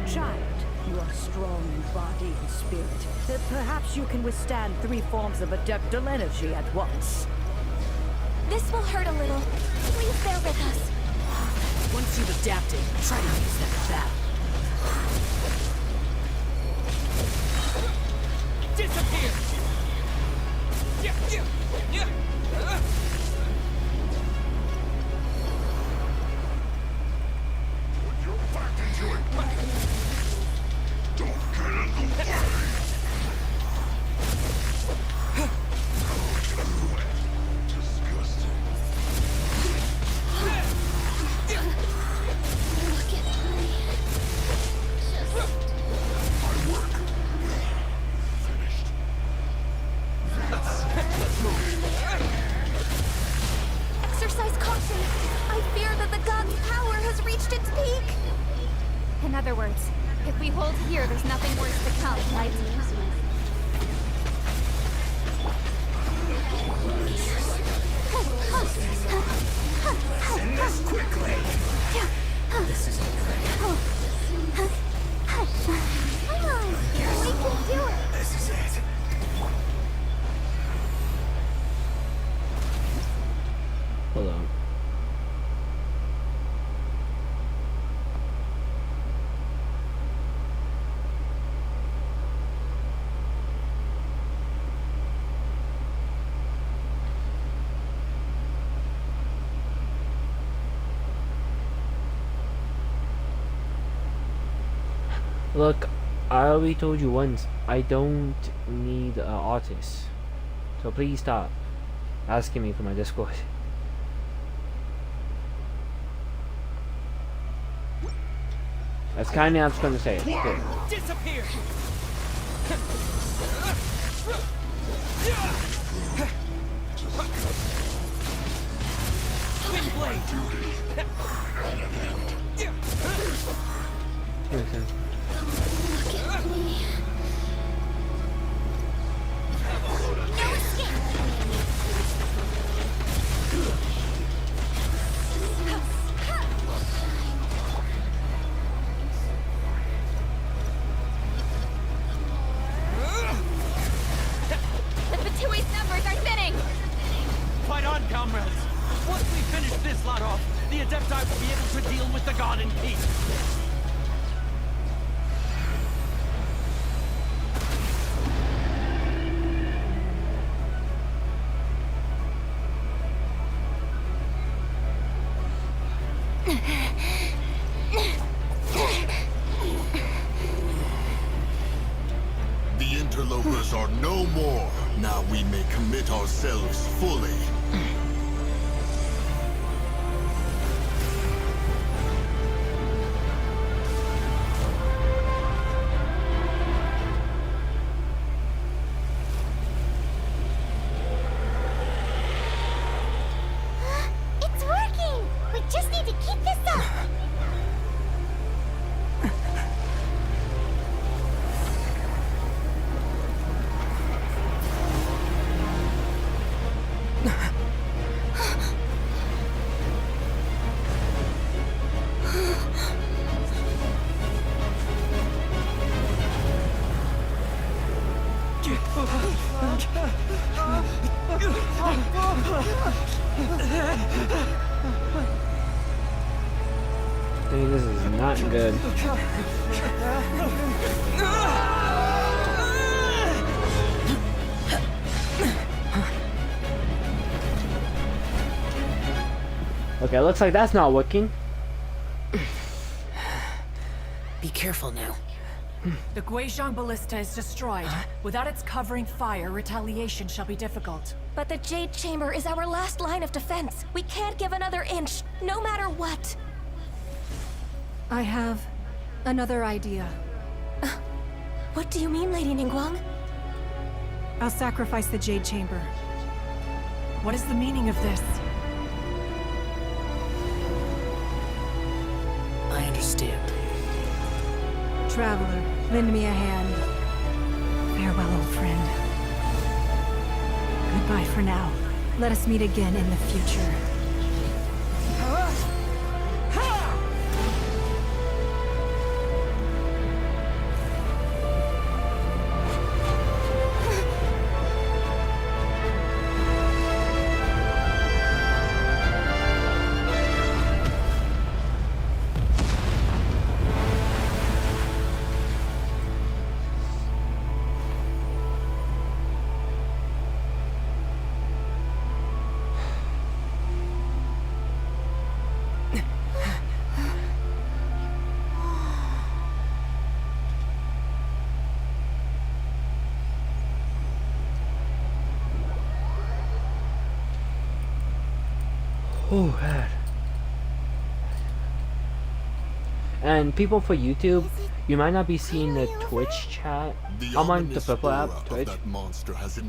Child, you are strong in body and spirit. Perhaps you can withstand 3 forms of adeptal energy at once. This will hurt a little. Please bear with us. Once you've adapted, try to use them in battle. Disappear! Put your back into it. Don't get in the way. Disgusting. other words, if we hold here, there's nothing worse to come, right? Send this quickly! This isn't good. Come on, we can do it. This is it. Hold on. Look, I already told you once, I don't need an artist. So please stop asking me for my Discord. That's kind of I'm just gonna say it. Good. Disappear! Twin blade! Makes sense. The Fatui's numbers are thinning! Fight on, comrades! Once we finish this lot off, the Adepti will be able to deal with the god in peace. The interlopers are no more. Now we may commit ourselves fully. It's working! We just need to keep this up! Hey, this is not good. Okay, looks like that's not working. Be careful now. The Guizhong Ballista is destroyed. Without its covering fire, retaliation shall be difficult. But the Jade Chamber is our last line of defense. We can't give another inch, no matter what. I have another idea. What do you mean, Lady Ningguang? I'll sacrifice the Jade Chamber. What is the meaning of this? I understand. Traveler, lend me a hand. Farewell, old friend. Goodbye for now. Let us meet again in the future. Oh god. And people for YouTube, you might not be seeing the Twitch chat. I'm on the purple app, Twitch.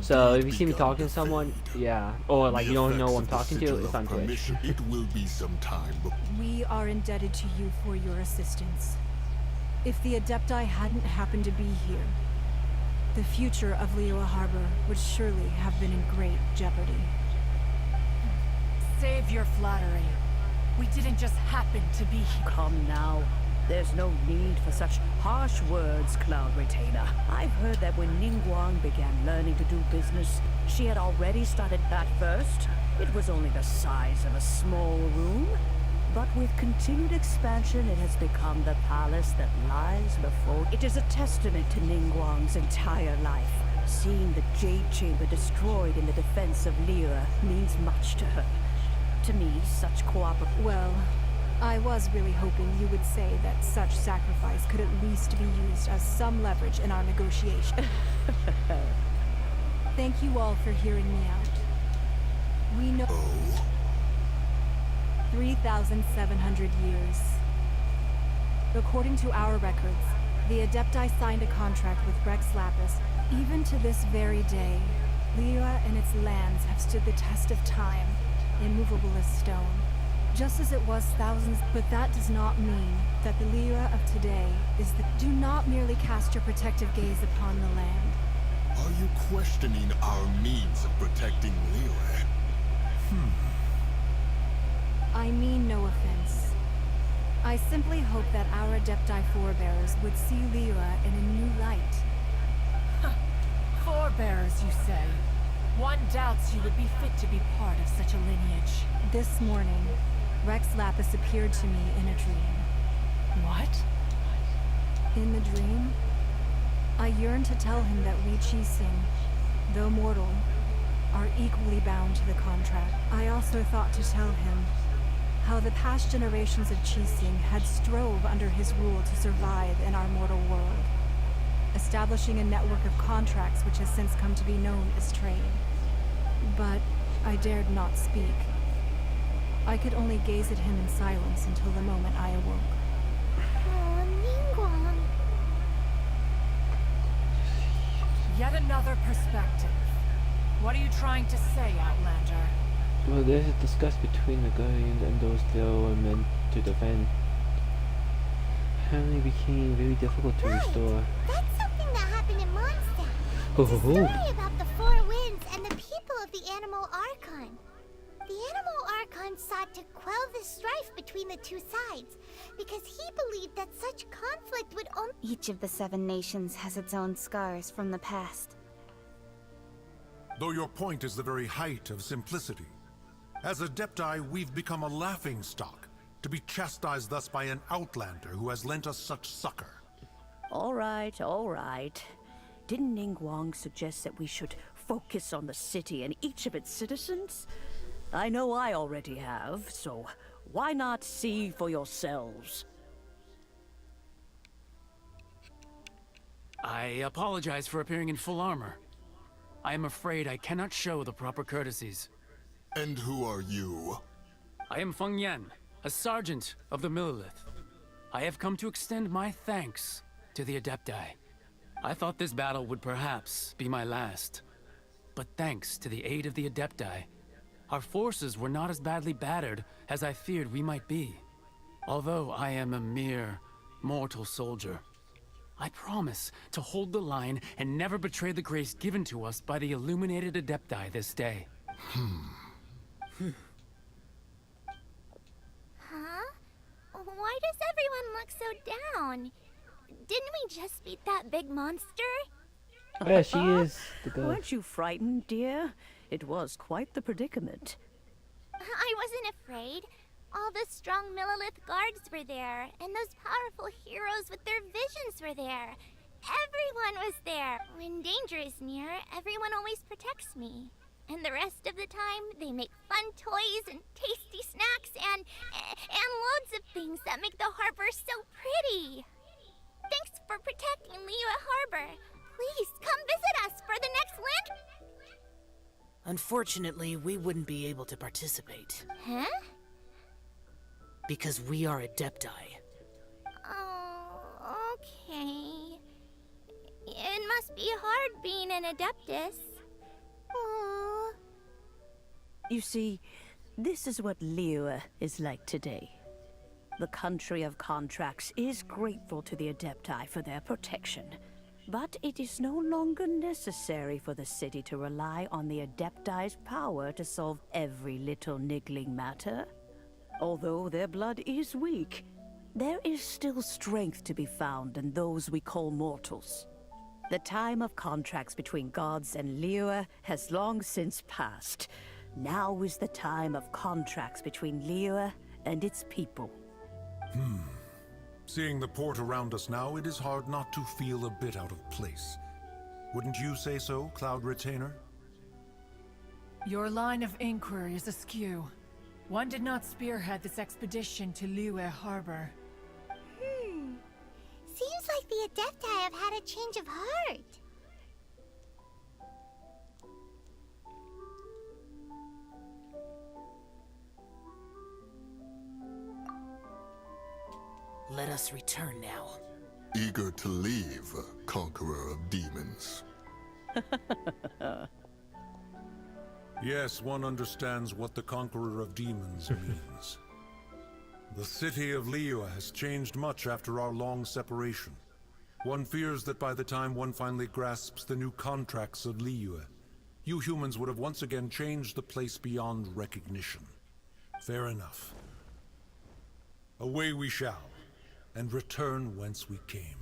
So if you see me talking to someone, yeah, or like you don't know who I'm talking to, it's on Twitch. It will be some time, but We are indebted to you for your assistance. If the Adepti hadn't happened to be here, the future of Liyue Harbor would surely have been in great jeopardy. Save your flattery. We didn't just happen to be here. Come now. There's no need for such harsh words, Cloud Retainer. I've heard that when Ningguang began learning to do business, she had already started at first. It was only the size of a small room. But with continued expansion, it has become the palace that lies before. It is a testament to Ningguang's entire life. Seeing the Jade Chamber destroyed in the defense of Liyue means much to her. To me, such cooperation... Well, I was really hoping you would say that such sacrifice could at least be used as some leverage in our negotiation. Thank you all for hearing me out. We know... 3,700 years. According to our records, the Adepti signed a contract with Rex Lapis. Even to this very day, Liyue and its lands have stood the test of time, immovable as stone. Just as it was thousands, but that does not mean that the Liyue of today is the... Do not merely cast your protective gaze upon the land. Are you questioning our means of protecting Liyue? I mean no offense. I simply hope that our Adepti forebears would see Liyue in a new light. Forebearers, you say? One doubts you would be fit to be part of such a lineage. This morning, Rex Lapis appeared to me in a dream. What? In the dream, I yearned to tell him that we Qixing, though mortal, are equally bound to the contract. I also thought to tell him how the past generations of Qixing had strove under his rule to survive in our mortal world, establishing a network of contracts which has since come to be known as trade. But I dared not speak. I could only gaze at him in silence until the moment I awoke. Oh, Ningguang. Yet another perspective. What are you trying to say, Outlander? Well, there's a disgust between the Guardians and those they were meant to defend. Apparently became very difficult to restore. That's something that happened in Mondstadt. Ho It's ho a ho. story about the Four Winds and the people of the Animal Archon. The Animal Archon sought to quell the strife between the two sides because he believed that such conflict would only... Each of the 7 nations has its own scars from the past. Though your point is the very height of simplicity. As Adepti, we've become a laughingstock, to be chastised thus by an outlander who has lent us such succor. All right. Didn't Ningguang suggest that we should focus on the city and each of its citizens? I know I already have, so why not see for yourselves? I apologize for appearing in full armor. I am afraid I cannot show the proper courtesies. And who are you? I am Feng Yan, a sergeant of the Millelith. I have come to extend my thanks to the Adepti. I thought this battle would perhaps be my last. But thanks to the aid of the Adepti, our forces were not as badly battered as I feared we might be. Although I am a mere mortal soldier, I promise to hold the line and never betray the grace given to us by the illuminated Adepti this day. Huh? Why does everyone look so down? Didn't we just beat that big monster? Yeah, she is the girl. Weren't you frightened, dear? It was quite the predicament. I wasn't afraid. All the strong Millelith guards were there, and those powerful heroes with their visions were there. Everyone was there. When danger is near, everyone always protects me. And the rest of the time, they make fun toys and tasty snacks and loads of things that make the harbor so pretty. Thanks for protecting Liyue Harbor. Please come visit us for the next land. Unfortunately, we wouldn't be able to participate. Huh? Because we are Adepti. Oh, okay. It must be hard being an Adeptus. Aww. You see, this is what Liyue is like today. The country of contracts is grateful to the Adepti for their protection. But it is no longer necessary for the city to rely on the Adepti's power to solve every little niggling matter. Although their blood is weak, there is still strength to be found in those we call mortals. The time of contracts between gods and Liyue has long since passed. Now is the time of contracts between Liyue and its people. Seeing the port around us now, it is hard not to feel a bit out of place. Wouldn't you say so, Cloud Retainer? Your line of inquiry is askew. One did not spearhead this expedition to Liyue Harbor. Seems like the Adepti have had a change of heart. Let us return now. Eager to leave, Conqueror of Demons. Yes, one understands what the Conqueror of Demons means. The city of Liyue has changed much after our long separation. One fears that by the time one finally grasps the new contracts of Liyue, you humans would have once again changed the place beyond recognition. Fair enough. Away we shall, and return whence we came.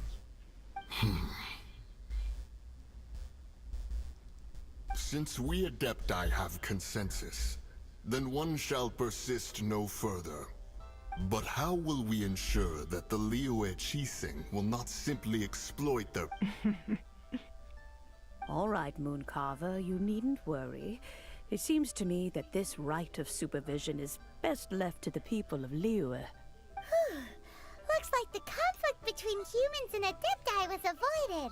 Since we Adepti have consensus, then one shall persist no further. But how will we ensure that the Liyue Qixing will not simply exploit their... All right, Mooncarver, you needn't worry. It seems to me that this right of supervision is best left to the people of Liyue. Looks like the conflict between humans and Adepti was avoided.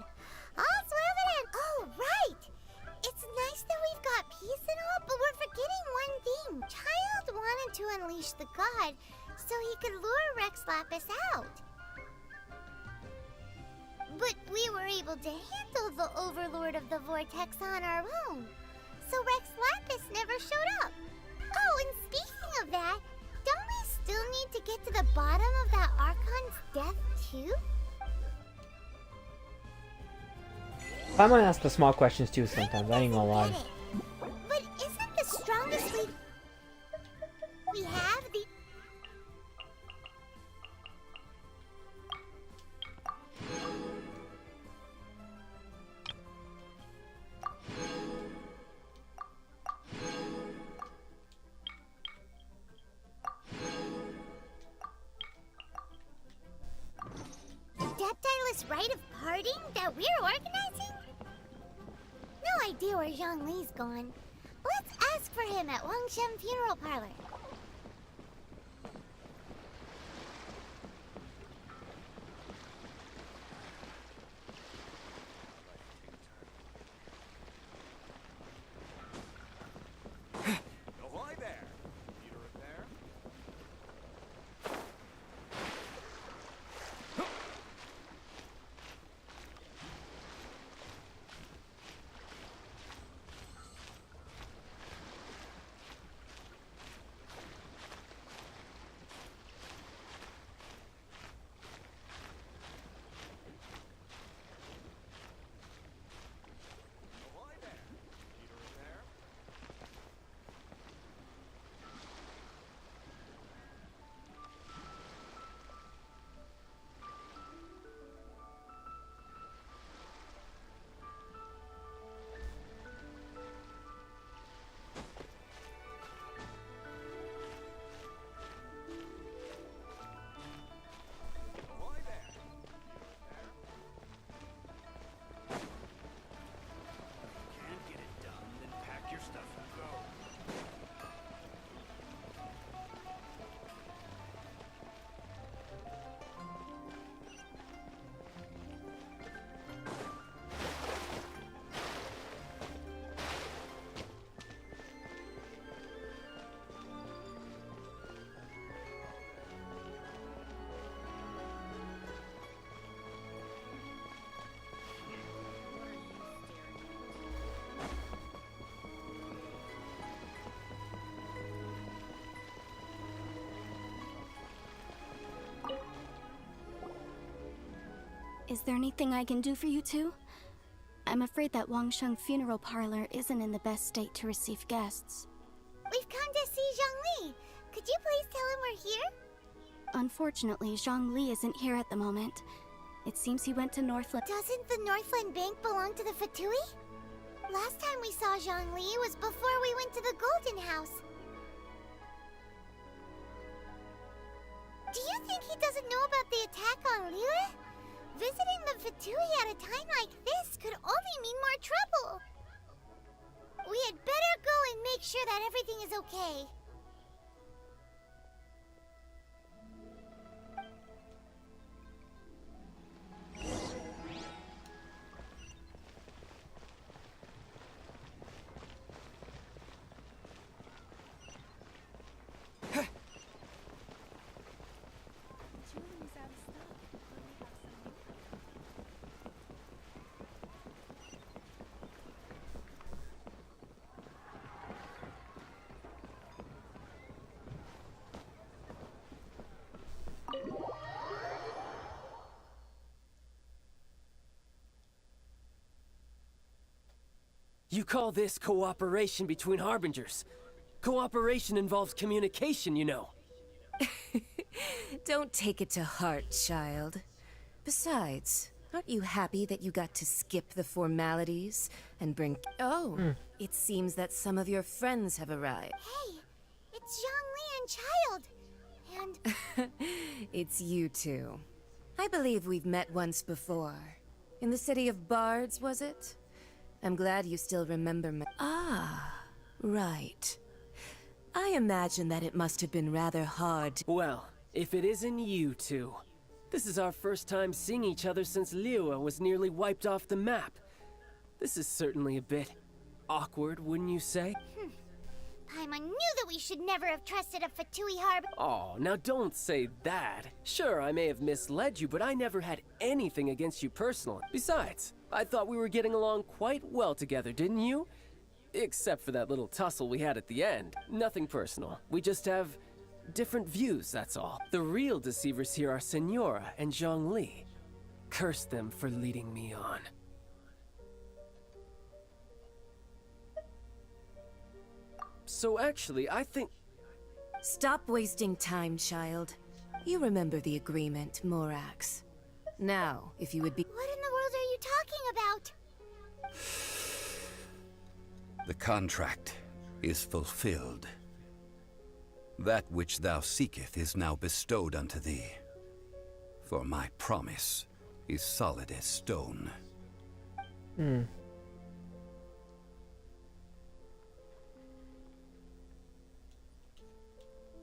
All's well that ends. Oh, right! It's nice that we've got peace and all, but we're forgetting one thing. Child wanted to unleash the god so he could lure Rex Lapis out. But we were able to handle the Overlord of the Vortex on our own. So Rex Lapis never showed up. Oh, and speaking of that, don't we still need to get to the bottom of that Archon's death too? I might ask the small questions too sometimes, I ain't gonna lie. But isn't the strongest we have the... Adeptiless rite of parting that we're organizing? No idea where Zhongli's gone. Let's ask for him at Wangshem Funeral Parlor. Ahoy there! Need a repair? Is there anything I can do for you two? I'm afraid that Wangsheng funeral parlor isn't in the best state to receive guests. We've come to see Zhongli. Could you please tell him we're here? Unfortunately, Zhongli isn't here at the moment. It seems he went to Northland. Doesn't the Northland Bank belong to the Fatui? Last time we saw Zhongli was before we went to the Golden House. Do you think he doesn't know about the attack on Liyue? Visiting the Fatui at a time like this could only mean more trouble. We had better go and make sure that everything is okay. You call this cooperation between Harbingers? Cooperation involves communication, you know. Don't take it to heart, child. Besides, aren't you happy that you got to skip the formalities and bring... Oh, it seems that some of your friends have arrived. Hey, it's Zhongli and Child. And... It's you two. I believe we've met once before. In the city of Bards, was it? I'm glad you still remember me. Ah, right. I imagine that it must have been rather hard to... Well, if it isn't you two. This is our first time seeing each other since Liyue was nearly wiped off the map. This is certainly a bit awkward, wouldn't you say? Paimon knew that we should never have trusted a Fatui Harbor. Oh, now don't say that. Sure, I may have misled you, but I never had anything against you personally. Besides, I thought we were getting along quite well together, didn't you? Except for that little tussle we had at the end. Nothing personal. We just have different views, that's all. The real deceivers here are Senora and Zhongli. Curse them for leading me on. So actually, I think... Stop wasting time, child. You remember the agreement, Morax. Now, if you would be... What in the world are you talking about? The contract is fulfilled. That which thou seeketh is now bestowed unto thee. For my promise is solid as stone.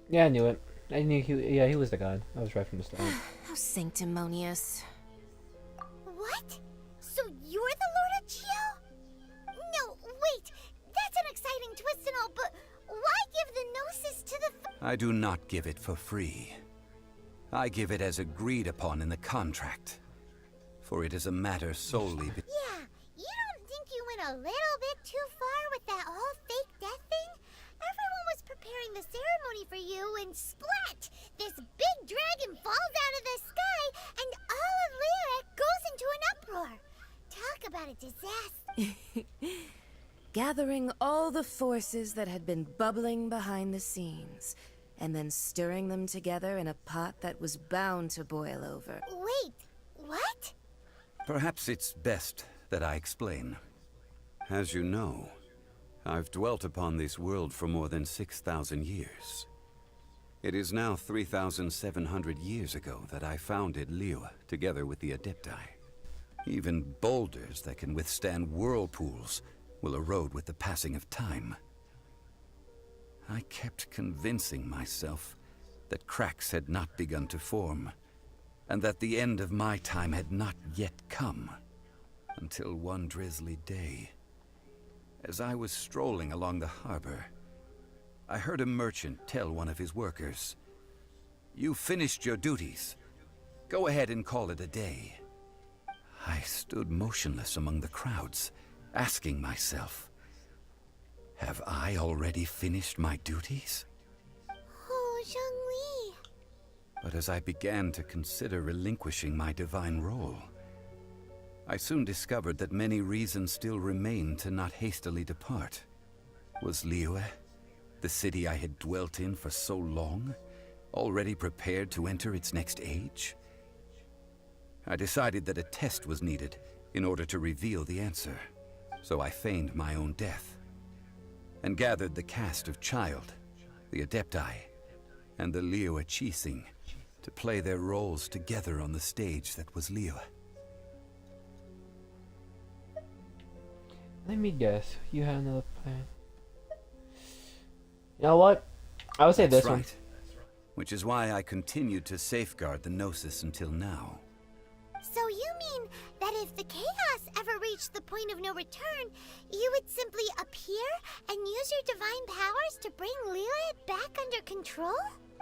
Yeah, I knew it. I knew he was the god. I was right from the start. How sanctimonious. What? So you're the Lord of Geo? No, wait. That's an exciting twist and all, but why give the Gnosis to the... I do not give it for free. I give it as agreed upon in the contract. For it is a matter solely... Yeah, you don't think you went a little bit too far with that whole fake death thing? Everyone was preparing the ceremony for you, and splat! This big dragon falls out of the sky, and all of Lyric goes into an uproar. Talk about a disaster. Gathering all the forces that had been bubbling behind the scenes, and then stirring them together in a pot that was bound to boil over. Wait, what? Perhaps it's best that I explain. As you know, I've dwelt upon this world for more than 6,000 years. It is now 3,700 years ago that I founded Liyue together with the Adepti. Even boulders that can withstand whirlpools will erode with the passing of time. I kept convincing myself that cracks had not begun to form, and that the end of my time had not yet come, until one drizzly day, as I was strolling along the harbor, I heard a merchant tell one of his workers, "You finished your duties. Go ahead and call it a day." I stood motionless among the crowds, asking myself, have I already finished my duties? Oh, Zhongli. But as I began to consider relinquishing my divine role, I soon discovered that many reasons still remained to not hastily depart. Was Liyue, the city I had dwelt in for so long, already prepared to enter its next age? I decided that a test was needed in order to reveal the answer, so I feigned my own death, and gathered the cast of Child, the Adepti, and the Liyue Qixing to play their roles together on the stage that was Liyue. Let me guess. You had another plan. You know what? I would say That's this one. right. Which is why I continued to safeguard the Gnosis until now. So you mean that if the chaos ever reached the point of no return, you would simply appear and use your divine powers to bring Liyue back under control?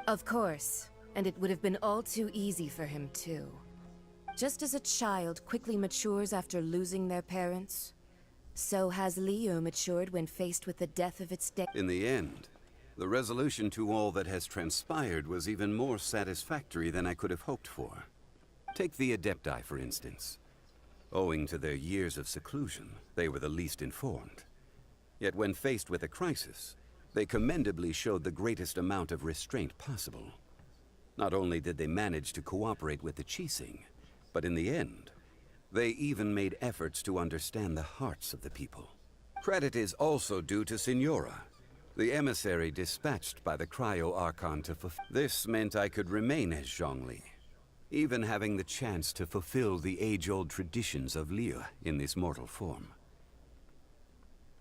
Of course. And it would have been all too easy for him, too. Just as a child quickly matures after losing their parents, so has Liyue matured when faced with the death of its In the end, the resolution to all that has transpired was even more satisfactory than I could have hoped for. Take the Adepti, for instance. Owing to their years of seclusion, they were the least informed. Yet when faced with a crisis, they commendably showed the greatest amount of restraint possible. Not only did they manage to cooperate with the Qixing, but in the end, they even made efforts to understand the hearts of the people. Credit is also due to Signora, the emissary dispatched by the Cryo-Archon to fulfill. This meant I could remain as Zhongli, even having the chance to fulfill the age-old traditions of Liyue in this mortal form.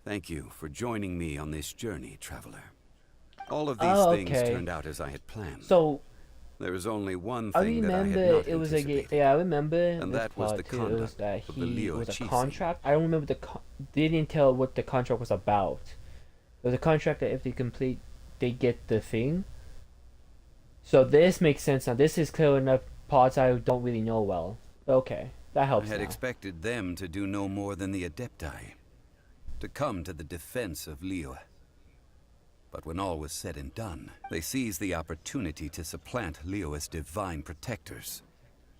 Thank you for joining me on this journey, traveler. All of these things turned out as I had planned. So there is only one I thing that I had remember not it was anticipated, I remember and this that was the part too. It was conduct that of the it Liyue was a Qixing. contract. I don't remember they didn't tell what the contract was about. It was a contract that if they complete, they get the thing. So this makes sense now. This is clear enough parts I don't really know well. Okay, that helps I had now. expected them to do no more than the Adepti, to come to the defense of Liyue. But when all was said and done, they seized the opportunity to supplant Liyue's divine protectors,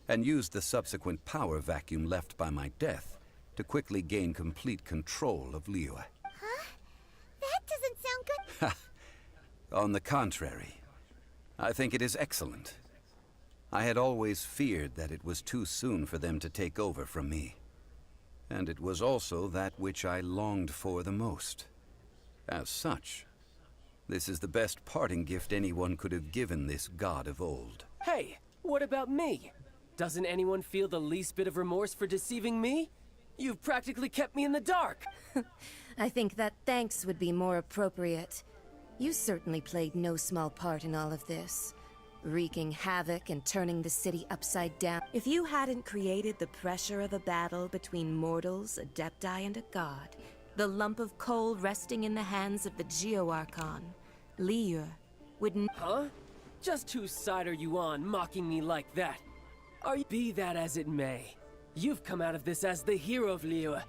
and used the subsequent power vacuum left by my death to quickly gain complete control of Liyue. Huh? That doesn't sound good. On the contrary, I think it is excellent. I had always feared that it was too soon for them to take over from me. And it was also that which I longed for the most. As such, this is the best parting gift anyone could have given this god of old. Hey, what about me? Doesn't anyone feel the least bit of remorse for deceiving me? You've practically kept me in the dark. I think that thanks would be more appropriate. You certainly played no small part in all of this, wreaking havoc and turning the city upside down. If you hadn't created the pressure of a battle between mortals, Adepti, and a god, the lump of coal resting in the hands of the Geo-Archon, Liyue, wouldn't— Huh? Just whose side are you on, mocking me like that? Be that as it may, you've come out of this as the hero of Liyue.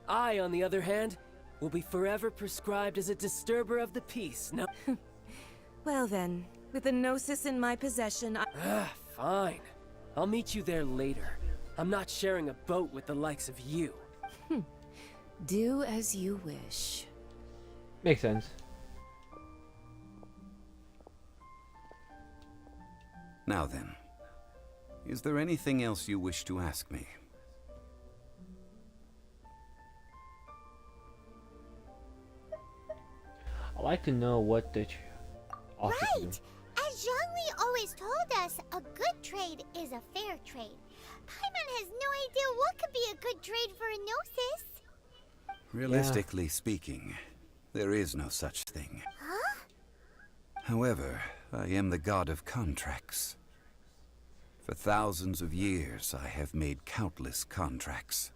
I, on the other hand, will be forever prescribed as a disturber of the peace. Now, well then, with the Gnosis in my possession, fine. I'll meet you there later. I'm not sharing a boat with the likes of you. Do as you wish. Makes sense. Now then, is there anything else you wish to ask me? I'd like to know what the offer to do. Right! As Zhongli always told us, a good trade is a fair trade. Paimon has no idea what could be a good trade for a Gnosis. Realistically speaking, there is no such thing. Huh? However, I am the god of contracts. For thousands of years, I have made countless contracts.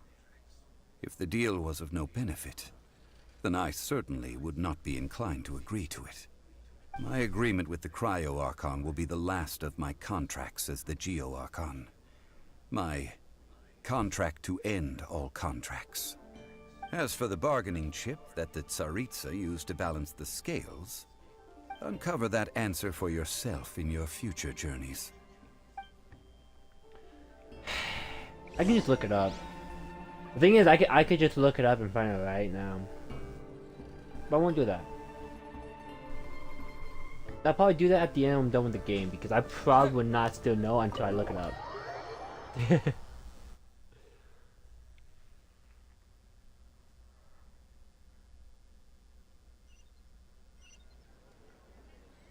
If the deal was of no benefit, then I certainly would not be inclined to agree to it. My agreement with the Cryo-Archon will be the last of my contracts as the Geo-Archon. My contract to end all contracts. As for the bargaining chip that the Tsaritsa used to balance the scales, uncover that answer for yourself in your future journeys. I can just look it up. The thing is, I could just look it up and find it right now. But I won't do that. I'll probably do that at the end when I'm done with the game, because I probably would not still know until I look it up.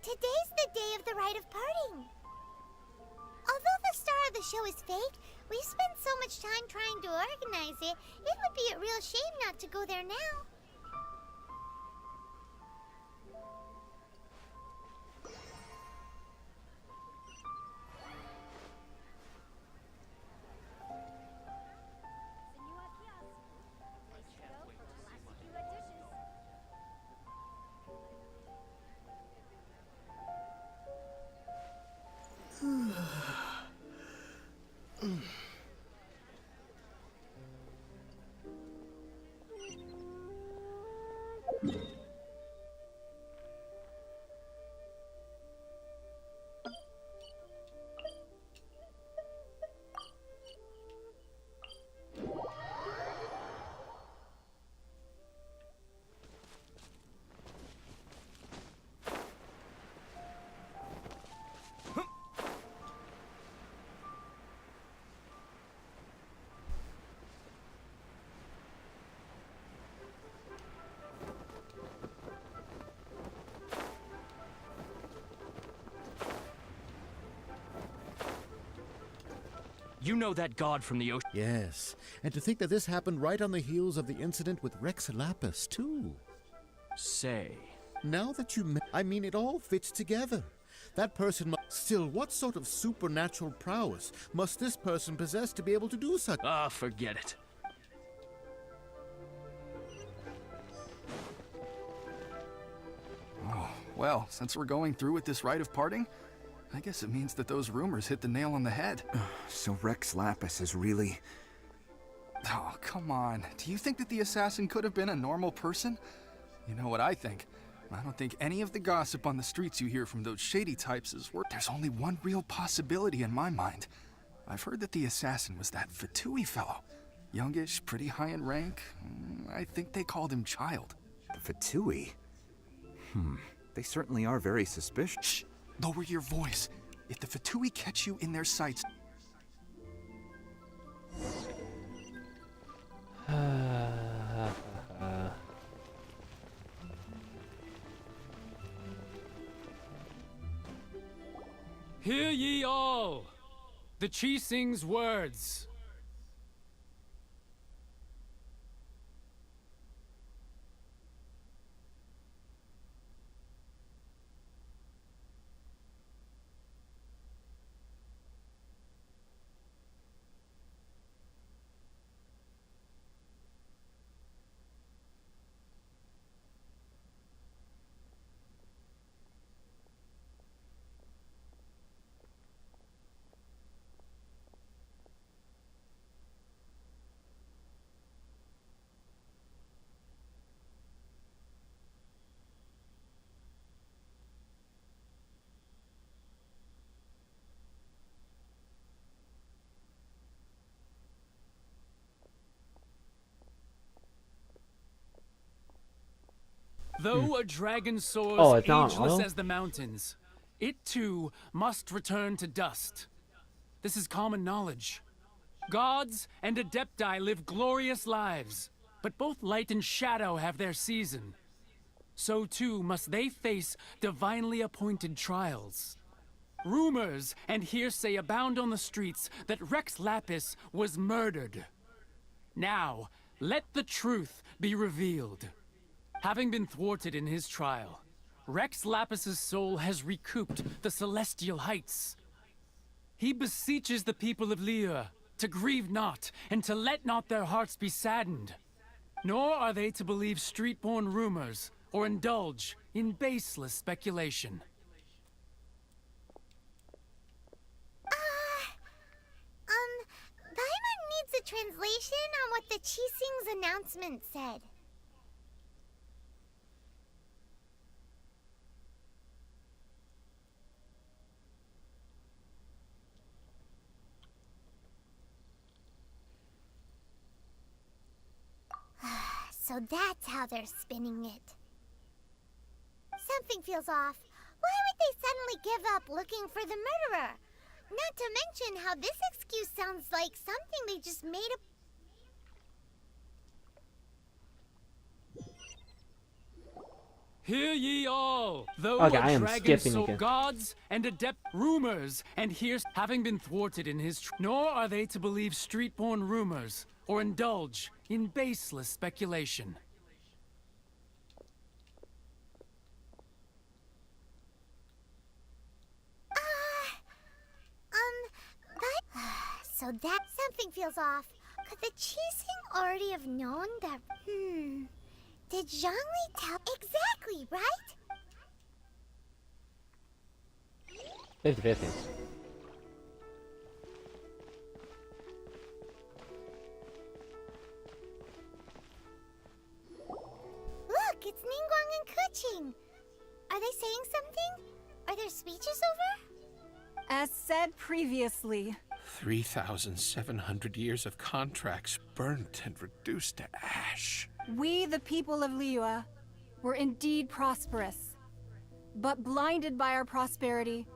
Today's the day of the rite of parting. Although the star of the show is fake, we spent so much time trying to organize it, it would be a real shame not to go there now. You know that god from the ocean? Yes, and to think that this happened right on the heels of the incident with Rex Lapis, too. Say. Now that you I mean, it all fits together. That person Still, what sort of supernatural prowess must this person possess to be able to do such? Ah, forget it. Oh, well, since we're going through with this rite of parting, I guess it means that those rumors hit the nail on the head. So Rex Lapis is really... Oh, come on. Do you think that the assassin could have been a normal person? You know what I think? I don't think any of the gossip on the streets you hear from those shady types is worth. There's only one real possibility in my mind. I've heard that the assassin was that Fatui fellow. Youngish, pretty high in rank. I think they called him Child. The Fatui? They certainly are very suspicious. Shh! Lower your voice. If the Fatui catch you in their sights... Hear ye all! The Chi Sing's words. Though a dragon soars ageless as the mountains, it too must return to dust. This is common knowledge. Gods and Adepti live glorious lives, but both light and shadow have their season. So too must they face divinely appointed trials. Rumors and hearsay abound on the streets that Rex Lapis was murdered. Now, let the truth be revealed. Having been thwarted in his trial, Rex Lapis's soul has recouped the celestial heights. He beseeches the people of Liyue to grieve not and to let not their hearts be saddened. Nor are they to believe street-born rumors or indulge in baseless speculation. Paimon needs a translation on what the Chi Sing's announcement said. So that's how they're spinning it. Something feels off. Why would they suddenly give up looking for the murderer? Not to mention how this excuse sounds like something they just made up. Hear ye all! Though Okay, a I am dragon skipping so again. gods and adept rumors, and here's having been thwarted in his nor are they to believe street-born rumors, or indulge in baseless speculation. So that something feels off. Could the Qixing already have known that? Did Zhongli tell exactly, right? 50-50. Look, it's Ningguang and Kuqing. Are they saying something? Are their speeches over? As said previously, 3,700 years of contracts burnt and reduced to ash. we, the people of Liyue, were indeed prosperous. But blinded by our prosperity,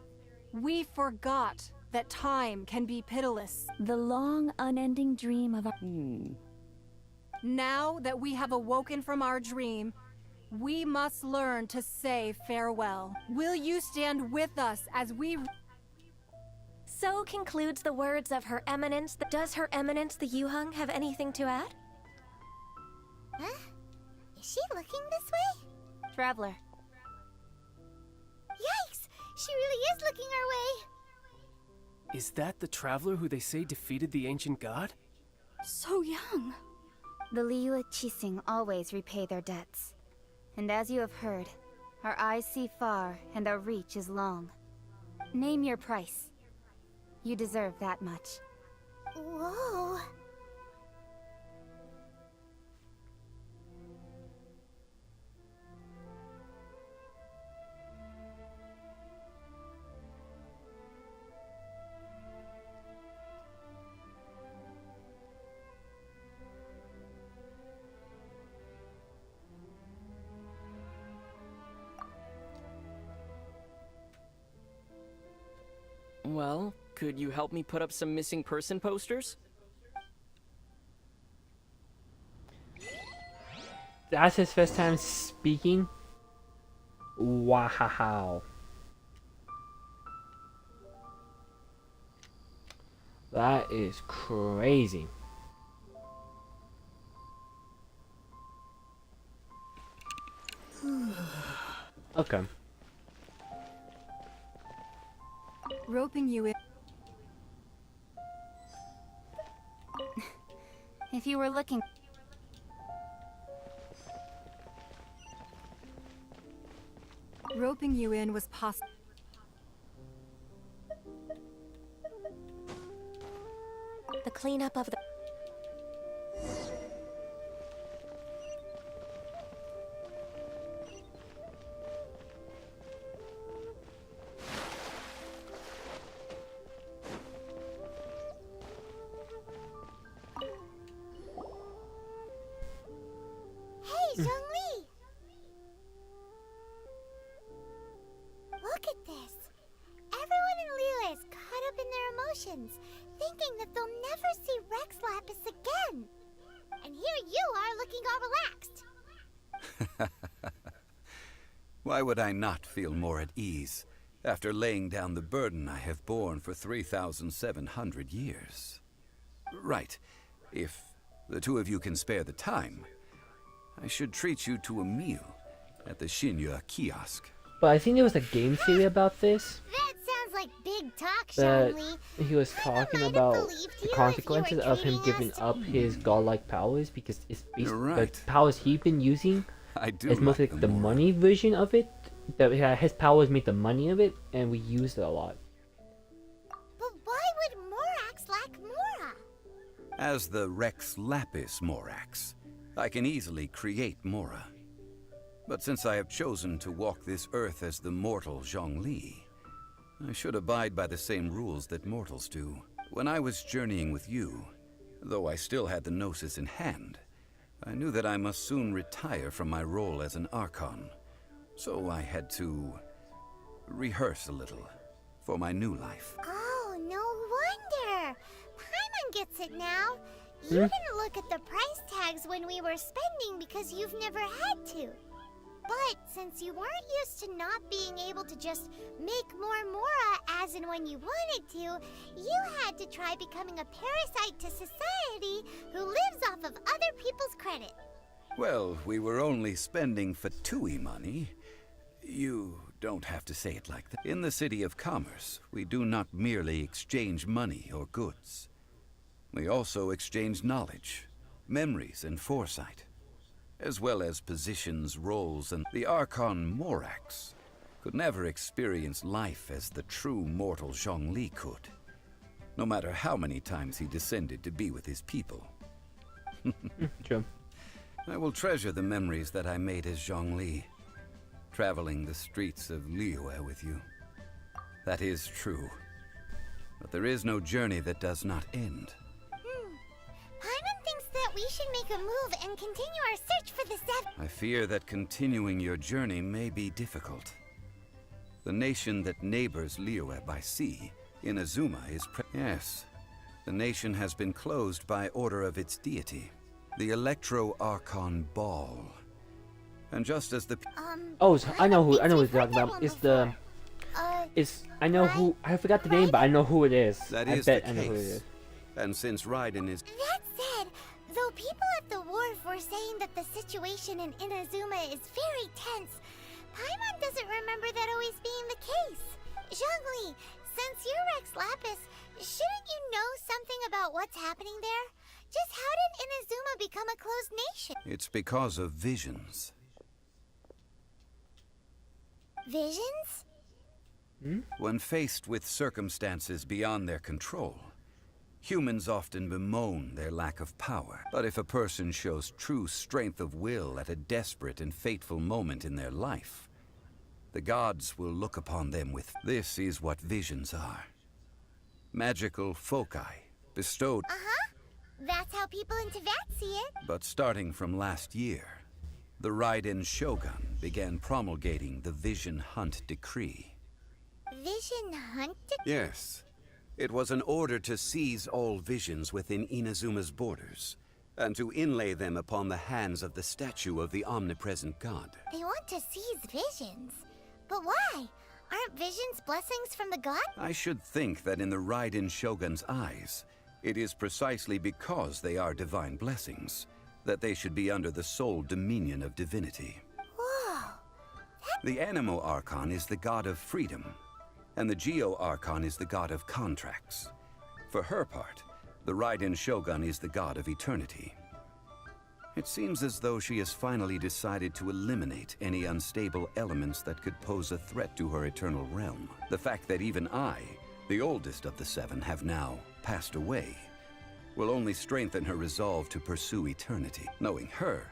we forgot that time can be pitiless. The long, unending dream of a... Now that we have awoken from our dream, we must learn to say farewell. Will you stand with us as we... So concludes the words of Her Eminence. Does Her Eminence the Yuheng have anything to add? Huh? Is she looking this way? Traveler. Yikes! She really is looking our way! Is that the traveler who they say defeated the ancient god? So young. The Liyue Qixing always repay their debts. And as you have heard, our eyes see far and our reach is long. Name your price. You deserve that much. Whoa. Well, could you help me put up some missing person posters? That's his first time speaking? Wow. That is crazy. Okay. Roping you in... If you were looking... Roping you in was possible. The cleanup of the... Hey, Zhongli! Look at this. Everyone in Liyue is caught up in their emotions, thinking that they'll never see Rex Lapis again. And here you are looking all relaxed. Why would I not feel more at ease after laying down the burden I have borne for 3,700 years? Right. If the two of you can spare the time, I should treat you to a meal at the Xinyue kiosk. But I think there was a game theory about this. That sounds like big talk, That Zhongli. he was talking about the consequences of him giving up his godlike powers because it's You're basically right. the powers he's been using. I do It's mostly like the them more. money version of it. That his powers make the money of it, and we used it a lot. But why would Morax lack Mora? As the Rex Lapis Morax, I can easily create Mora. But since I have chosen to walk this earth as the mortal Zhongli, I should abide by the same rules that mortals do. When I was journeying with you, though I still had the Gnosis in hand, I knew that I must soon retire from my role as an Archon, so I had to rehearse a little for my new life. Oh, no wonder. Paimon gets it now. You didn't look at the price tags when we were spending because you've never had to. But since you weren't used to not being able to just make more Mora as and when you wanted to, you had to try becoming a parasite to society who lives off of other people's credit. Well, we were only spending Fatui money. You don't have to say it like that. In the City of Commerce, we do not merely exchange money or goods. We also exchange knowledge, memories, and foresight, as well as positions, roles, and the Archon Morax could never experience life as the true mortal Zhongli could, no matter how many times he descended to be with his people. True. I will treasure the memories that I made as Zhongli, traveling the streets of Liyue with you. That is true. But there is no journey that does not end. Paimon thinks that we should make a move and continue our search for the seven. I fear that continuing your journey may be difficult. The nation that neighbors Liyue by sea, Inazuma, is yes. The nation has been closed by order of its deity, the Electro-Archon Ball. And just as the Oh, so I know who you're talking about. I forgot the name, but I know who it is. That I is bet the I know who it case. is. And since Raiden is... That said, though people at the wharf were saying that the situation in Inazuma is very tense, Paimon doesn't remember that always being the case. Zhongli, since you're Rex Lapis, shouldn't you know something about what's happening there? Just how did Inazuma become a closed nation? It's because of visions. Visions? When faced with circumstances beyond their control, humans often bemoan their lack of power. But if a person shows true strength of will at a desperate and fateful moment in their life, the gods will look upon them with... This is what visions are. Magical foci, bestowed... That's how people in Teyvat see it. But starting from last year, the Raiden Shogun began promulgating the Vision Hunt Decree. Vision Hunt? Yes. It was an order to seize all visions within Inazuma's borders, and to inlay them upon the hands of the statue of the omnipresent god. They want to seize visions. But why? Aren't visions blessings from the god? I should think that in the Raiden Shogun's eyes, it is precisely because they are divine blessings that they should be under the sole dominion of divinity. Whoa. The Animo Archon is the god of freedom, and the Geo Archon is the god of contracts. For her part, the Raiden Shogun is the god of eternity. It seems as though she has finally decided to eliminate any unstable elements that could pose a threat to her eternal realm. The fact that even I, the oldest of the seven, have now passed away will only strengthen her resolve to pursue eternity. Knowing her,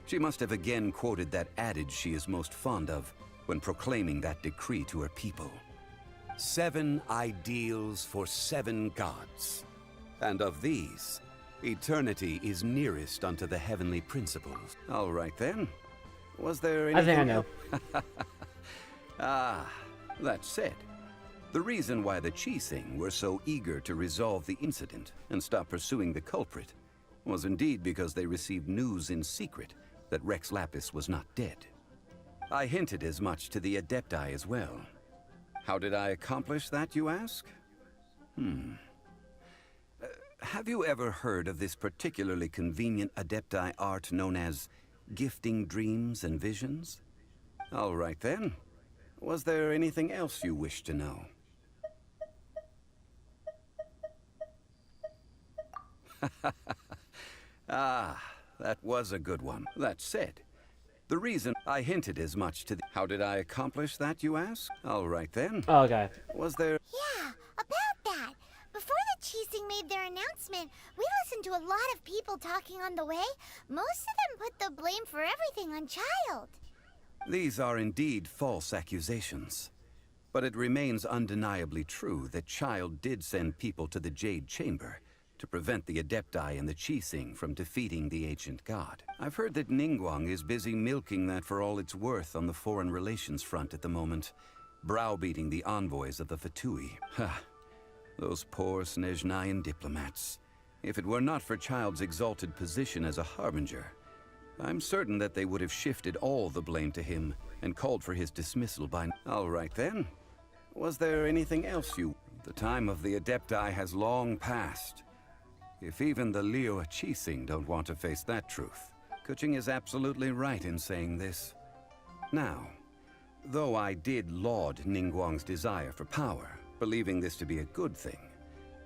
she must have again quoted that adage she is most fond of when proclaiming that decree to her people. 7 ideals for 7 gods. And of these, eternity is nearest unto the heavenly principles. All right then. Was there anything I think I know. That said, the reason why the Qixing were so eager to resolve the incident and stop pursuing the culprit was indeed because they received news in secret that Rex Lapis was not dead. I hinted as much to the Adepti as well. How did I accomplish that, you ask? Have you ever heard of this particularly convenient Adepti art known as gifting dreams and visions? All right then. Was there anything else you wish to know? That was a good one. That said, the reason I hinted as much to the... How did I accomplish that, you ask? All right then. Oh, okay. Was there... Yeah, about that. Before the Qixing made their announcement, we listened to a lot of people talking on the way. Most of them put the blame for everything on Child. These are indeed false accusations. But it remains undeniably true that Child did send people to the Jade Chamber to prevent the Adepti and the Qixing from defeating the ancient god. I've heard that Ningguang is busy milking that for all it's worth on the foreign relations front at the moment, browbeating the envoys of the Fatui. Ha! Those poor Snezhnayan diplomats. If it were not for Child's exalted position as a harbinger, I'm certain that they would have shifted all the blame to him and called for his dismissal by... All right then. Was there anything else you... The time of the Adepti has long passed. If even the Liyue Qixing don't want to face that truth, Kuching is absolutely right in saying this. Now, though I did laud Ningguang's desire for power, believing this to be a good thing,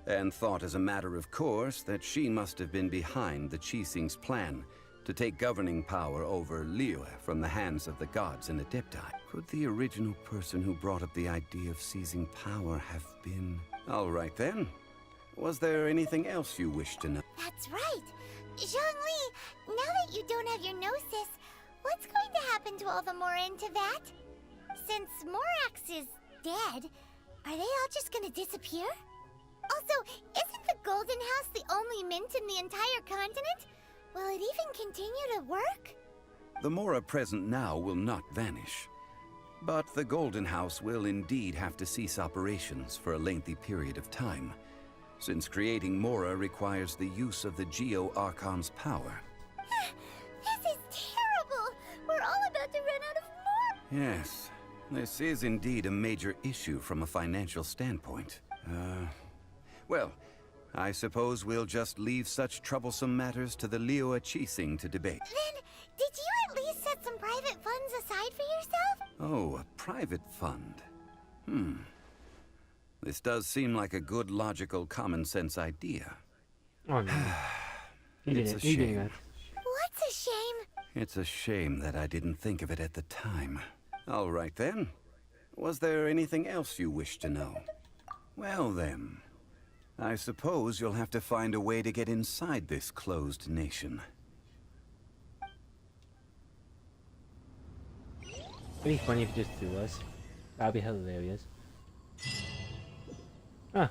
and thought as a matter of course that she must have been behind the Qixing's plan to take governing power over Liyue from the hands of the gods and Adepti. Could the original person who brought up the idea of seizing power have been... All right then. Was there anything else you wish to know? That's right. Zhongli, now that you don't have your gnosis, what's going to happen to all the Mora in Teyvat? Since Morax is dead, are they all just gonna disappear? Also, isn't the Golden House the only mint in the entire continent? Will it even continue to work? The Mora present now will not vanish. But the Golden House will indeed have to cease operations for a lengthy period of time, since creating Mora requires the use of the Geo-Archon's power. This is terrible! We're all about to run out of Mora! Yes, this is indeed a major issue from a financial standpoint. Well, I suppose we'll just leave such troublesome matters to the Liyue Qixing to debate. Then, did you at least set some private funds aside for yourself? Oh, a private fund. This does seem like a good, logical, common-sense idea. Oh no. It's a shame. What's a shame? It's a shame that I didn't think of it at the time. All right then. Was there anything else you wish to know? Well then, I suppose you'll have to find a way to get inside this closed nation. It'd be funny if you just threw us. That'd be hilarious. Huh.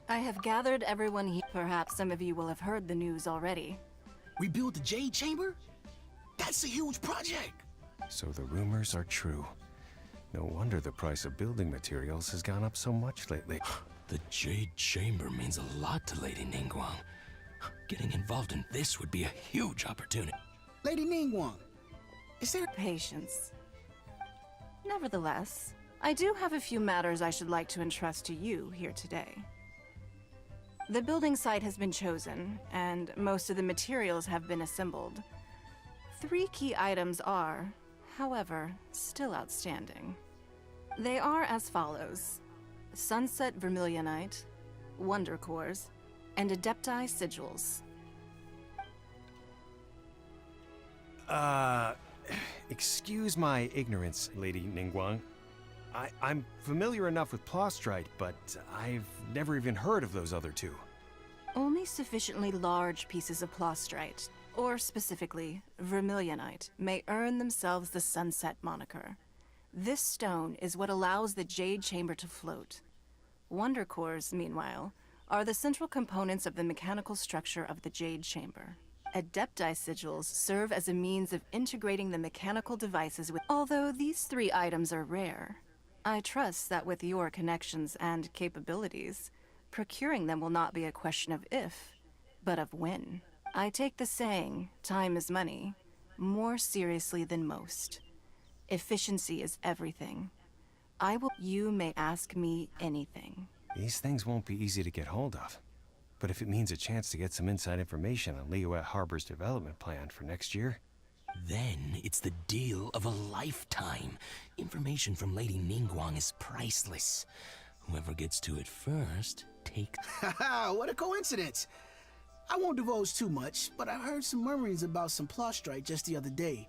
I have gathered everyone here. Perhaps some of you will have heard the news already. We built the Jade Chamber? That's a huge project! So the rumors are true. No wonder the price of building materials has gone up so much lately. The Jade Chamber means a lot to Lady Ningguang. Getting involved in this would be a huge opportunity. Lady Ningguang, is there patience? Nevertheless, I do have a few matters I should like to entrust to you here today. The building site has been chosen, and most of the materials have been assembled. 3 key items are, however, still outstanding. They are as follows: Sunset Vermilionite, Wonder Cores, and Adepti Sigils. Excuse my ignorance, Lady Ningguang. I'm familiar enough with Plostrite, but I've never even heard of those other 2. Only sufficiently large pieces of Plostrite, or specifically Vermilionite, may earn themselves the Sunset moniker. This stone is what allows the Jade Chamber to float. Wonder Cores, meanwhile, are the central components of the mechanical structure of the Jade Chamber. Adepti Sigils serve as a means of integrating the mechanical devices with... Although these 3 items are rare, I trust that with your connections and capabilities, procuring them will not be a question of if, but of when. I take the saying, time is money, more seriously than most. Efficiency is everything. You may ask me anything. These things won't be easy to get hold of. But if it means a chance to get some inside information on Liyue Harbor's development plan for next year... Then it's the deal of a lifetime. Information from Lady Ningguang is priceless. Whoever gets to it first, takes... Haha, what a coincidence! I won't divulge too much, but I heard some murmurings about some Plostrite just the other day.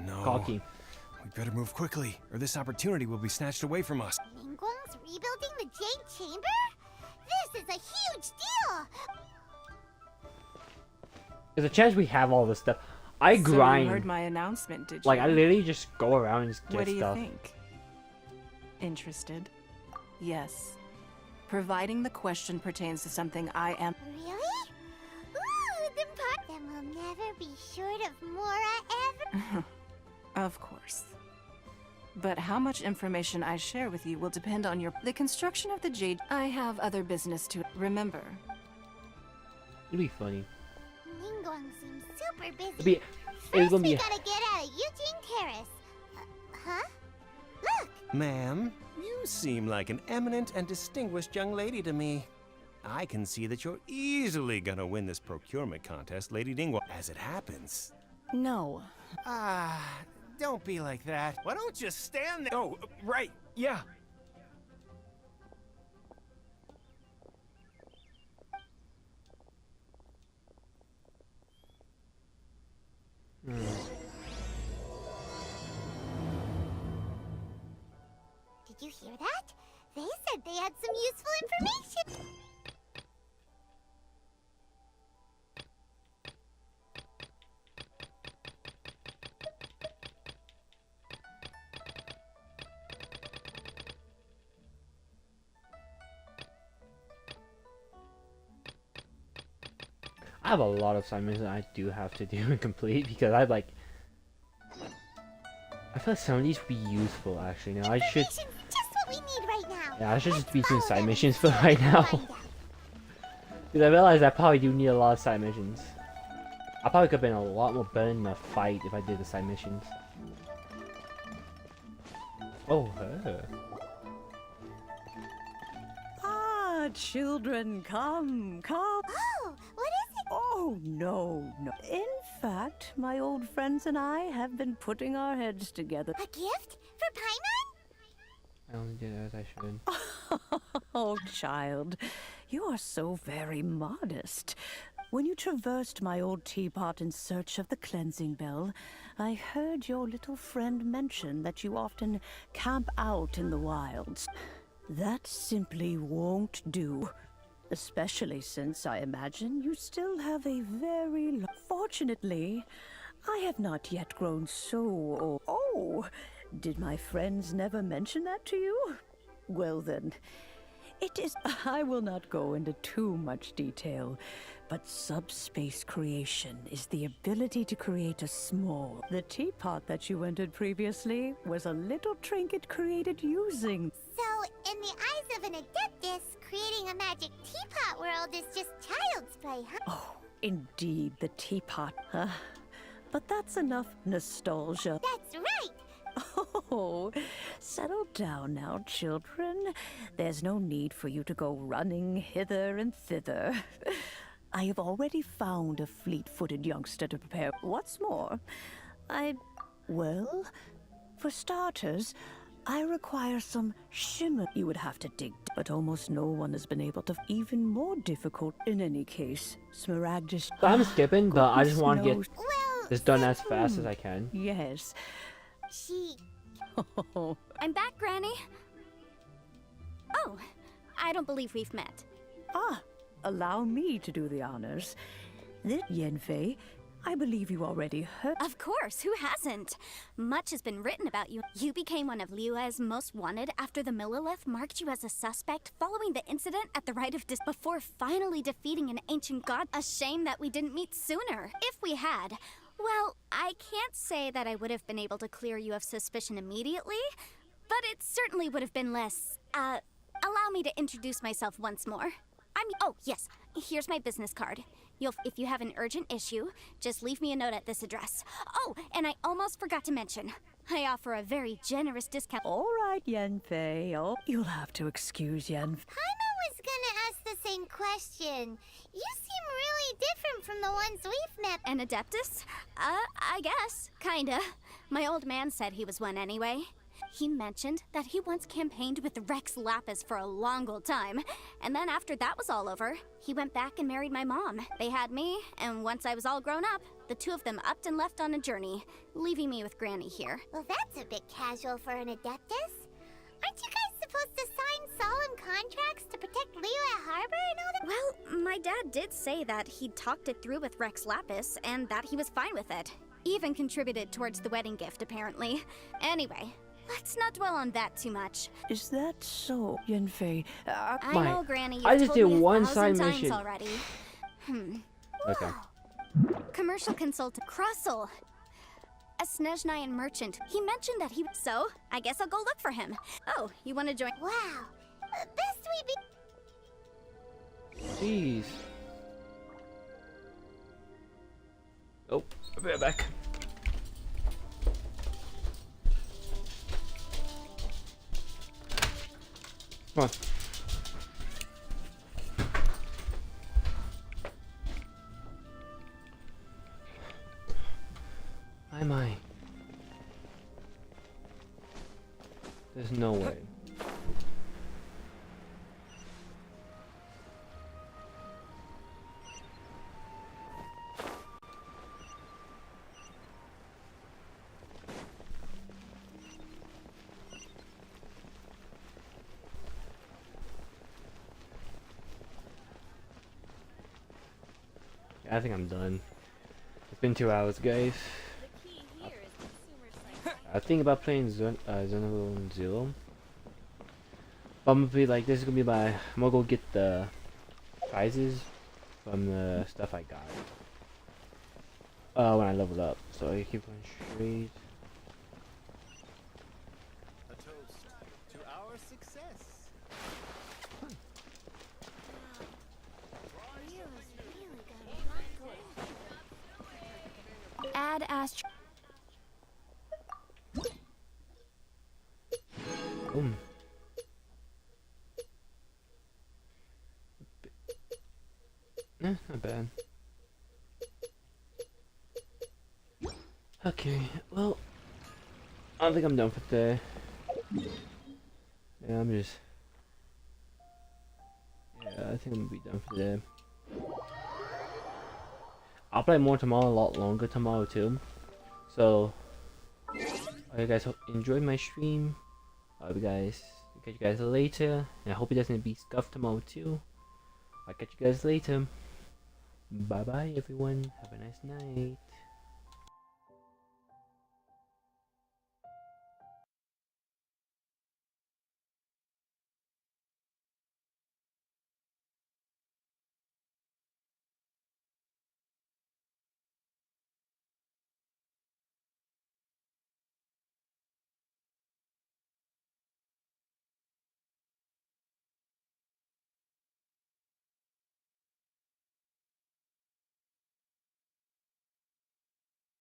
No. cocky. We better move quickly, or this opportunity will be snatched away from us. Ningguang's rebuilding the Jade Chamber? This is a huge deal! There's a chance we have all this stuff. I So grind. you heard my announcement, did you? Like, I literally just go around and just get What do you stuff. think? Interested? Yes. Providing the question pertains to something I am... Really? Ooh, then we'll never be short of Mora ever. Of course. But how much information I share with you will depend on your... The construction of the Jade... I have other business to... Remember. It'd be funny. Ningguang seems super busy. It'd be, it's gonna be. We gotta get out of Eugene Terrace. Huh? Look! Ma'am, you seem like an eminent and distinguished young lady to me. I can see that you're easily gonna win this procurement contest, Lady Ningguang. As it happens. No. Don't be like that. Why don't you stand there? Oh, right, yeah. Did you hear that? They said they had some useful information. I have a lot of assignments that I do have to do and complete because I like. I feel like some of these would be useful actually. Now I should. Just what we need right now. Yeah, I should just be doing side missions for right now. Because I realize I probably do need a lot of side missions. I probably could have been a lot more better in the fight if I did the side missions. Oh, her. Ah, children, come. Oh, what is it? Oh, no. In fact, my old friends and I have been putting our heads together. A gift? For Paimon? I only did as I should. Oh, child, you are so very modest. When you traversed my old teapot in search of the cleansing bell, I heard your little friend mention that you often camp out in the wilds. That simply won't do. Especially since I imagine you still have a very... Fortunately, I have not yet grown so old. Oh, did my friends never mention that to you? Well then, it is... I will not go into too much detail, but subspace creation is the ability to create a small... The teapot that you entered previously was a little trinket created using... So, in the eyes of an Adeptus, creating a magic teapot world is just child's play, huh? Oh, indeed, the teapot, huh? But that's enough nostalgia. That's right! Oh, settle down now, children. There's no need for you to go running hither and thither. I have already found a fleet-footed youngster to prepare. What's more, well, for starters, I require some shimmer. You would have to dig, but almost no one has been able to. Even more difficult in any case. Smaragdus. So I'm skipping, but I just want to knows. get this done as fast as I can. Yes. I'm back, Granny. Oh, I don't believe we've met. Ah, allow me to do the honors. This Yenfei, I believe you already heard. Of course, who hasn't? Much has been written about you. You became one of Liyue's most wanted after the Millilith marked you as a suspect following the incident at the Rite of before finally defeating an ancient god. A shame that we didn't meet sooner. If we had, well, I can't say that I would have been able to clear you of suspicion immediately, but it certainly would have been less, allow me to introduce myself once more. Oh, yes, here's my business card. If you have an urgent issue, just leave me a note at this address. Oh, and I almost forgot to mention, I offer a very generous discount. All right, Yenfei. Oh, you'll have to excuse Yenfei. Paimon was gonna ask the same question. You seem really different from the ones we've met. An Adeptus? I guess. Kinda. My old man said he was one anyway. He mentioned that he once campaigned with Rex Lapis for a long old time, and then after that was all over, he went back and married my mom. They had me, and once I was all grown up, the two of them upped and left on a journey, leaving me with Granny here. Well, that's a bit casual for an Adeptus. Aren't you guys supposed to sign solemn contracts to protect Liyue Harbor and all that? Well, my dad did say that he'd talked it through with Rex Lapis, and that he was fine with it. Even contributed towards the wedding gift, apparently. Anyway, let's not dwell on that too much. Is that so, Yanfei? I know, Granny, you've I just told did me one 1,000 side times mission. already. Okay. Commercial consultant Krustle. A Snezhnayan merchant. He mentioned that he... So, I guess I'll go look for him. Oh, you want to join? Wow. Best we be... Jeez. Oh, I'll be right back. Come on. My. There's no way. I think I'm done. It's been 2 hours, guys. I think about playing Zenless Zone Zero. But I'm gonna be like, this is gonna be my. I'm gonna go get the prizes from the stuff I got. When I leveled up. So I keep going straight. A toast to our success. Add Astro. Boom. Not bad. Okay, well, I don't think I'm done for today. Yeah, I'm just... Yeah, I think I'm gonna be done for today. I'll play more tomorrow, a lot longer tomorrow too. So, I hope you guys enjoyed my stream. I'll catch you guys later. And I hope it doesn't be scuffed tomorrow too. I'll catch you guys later. Bye bye everyone. Have a nice night.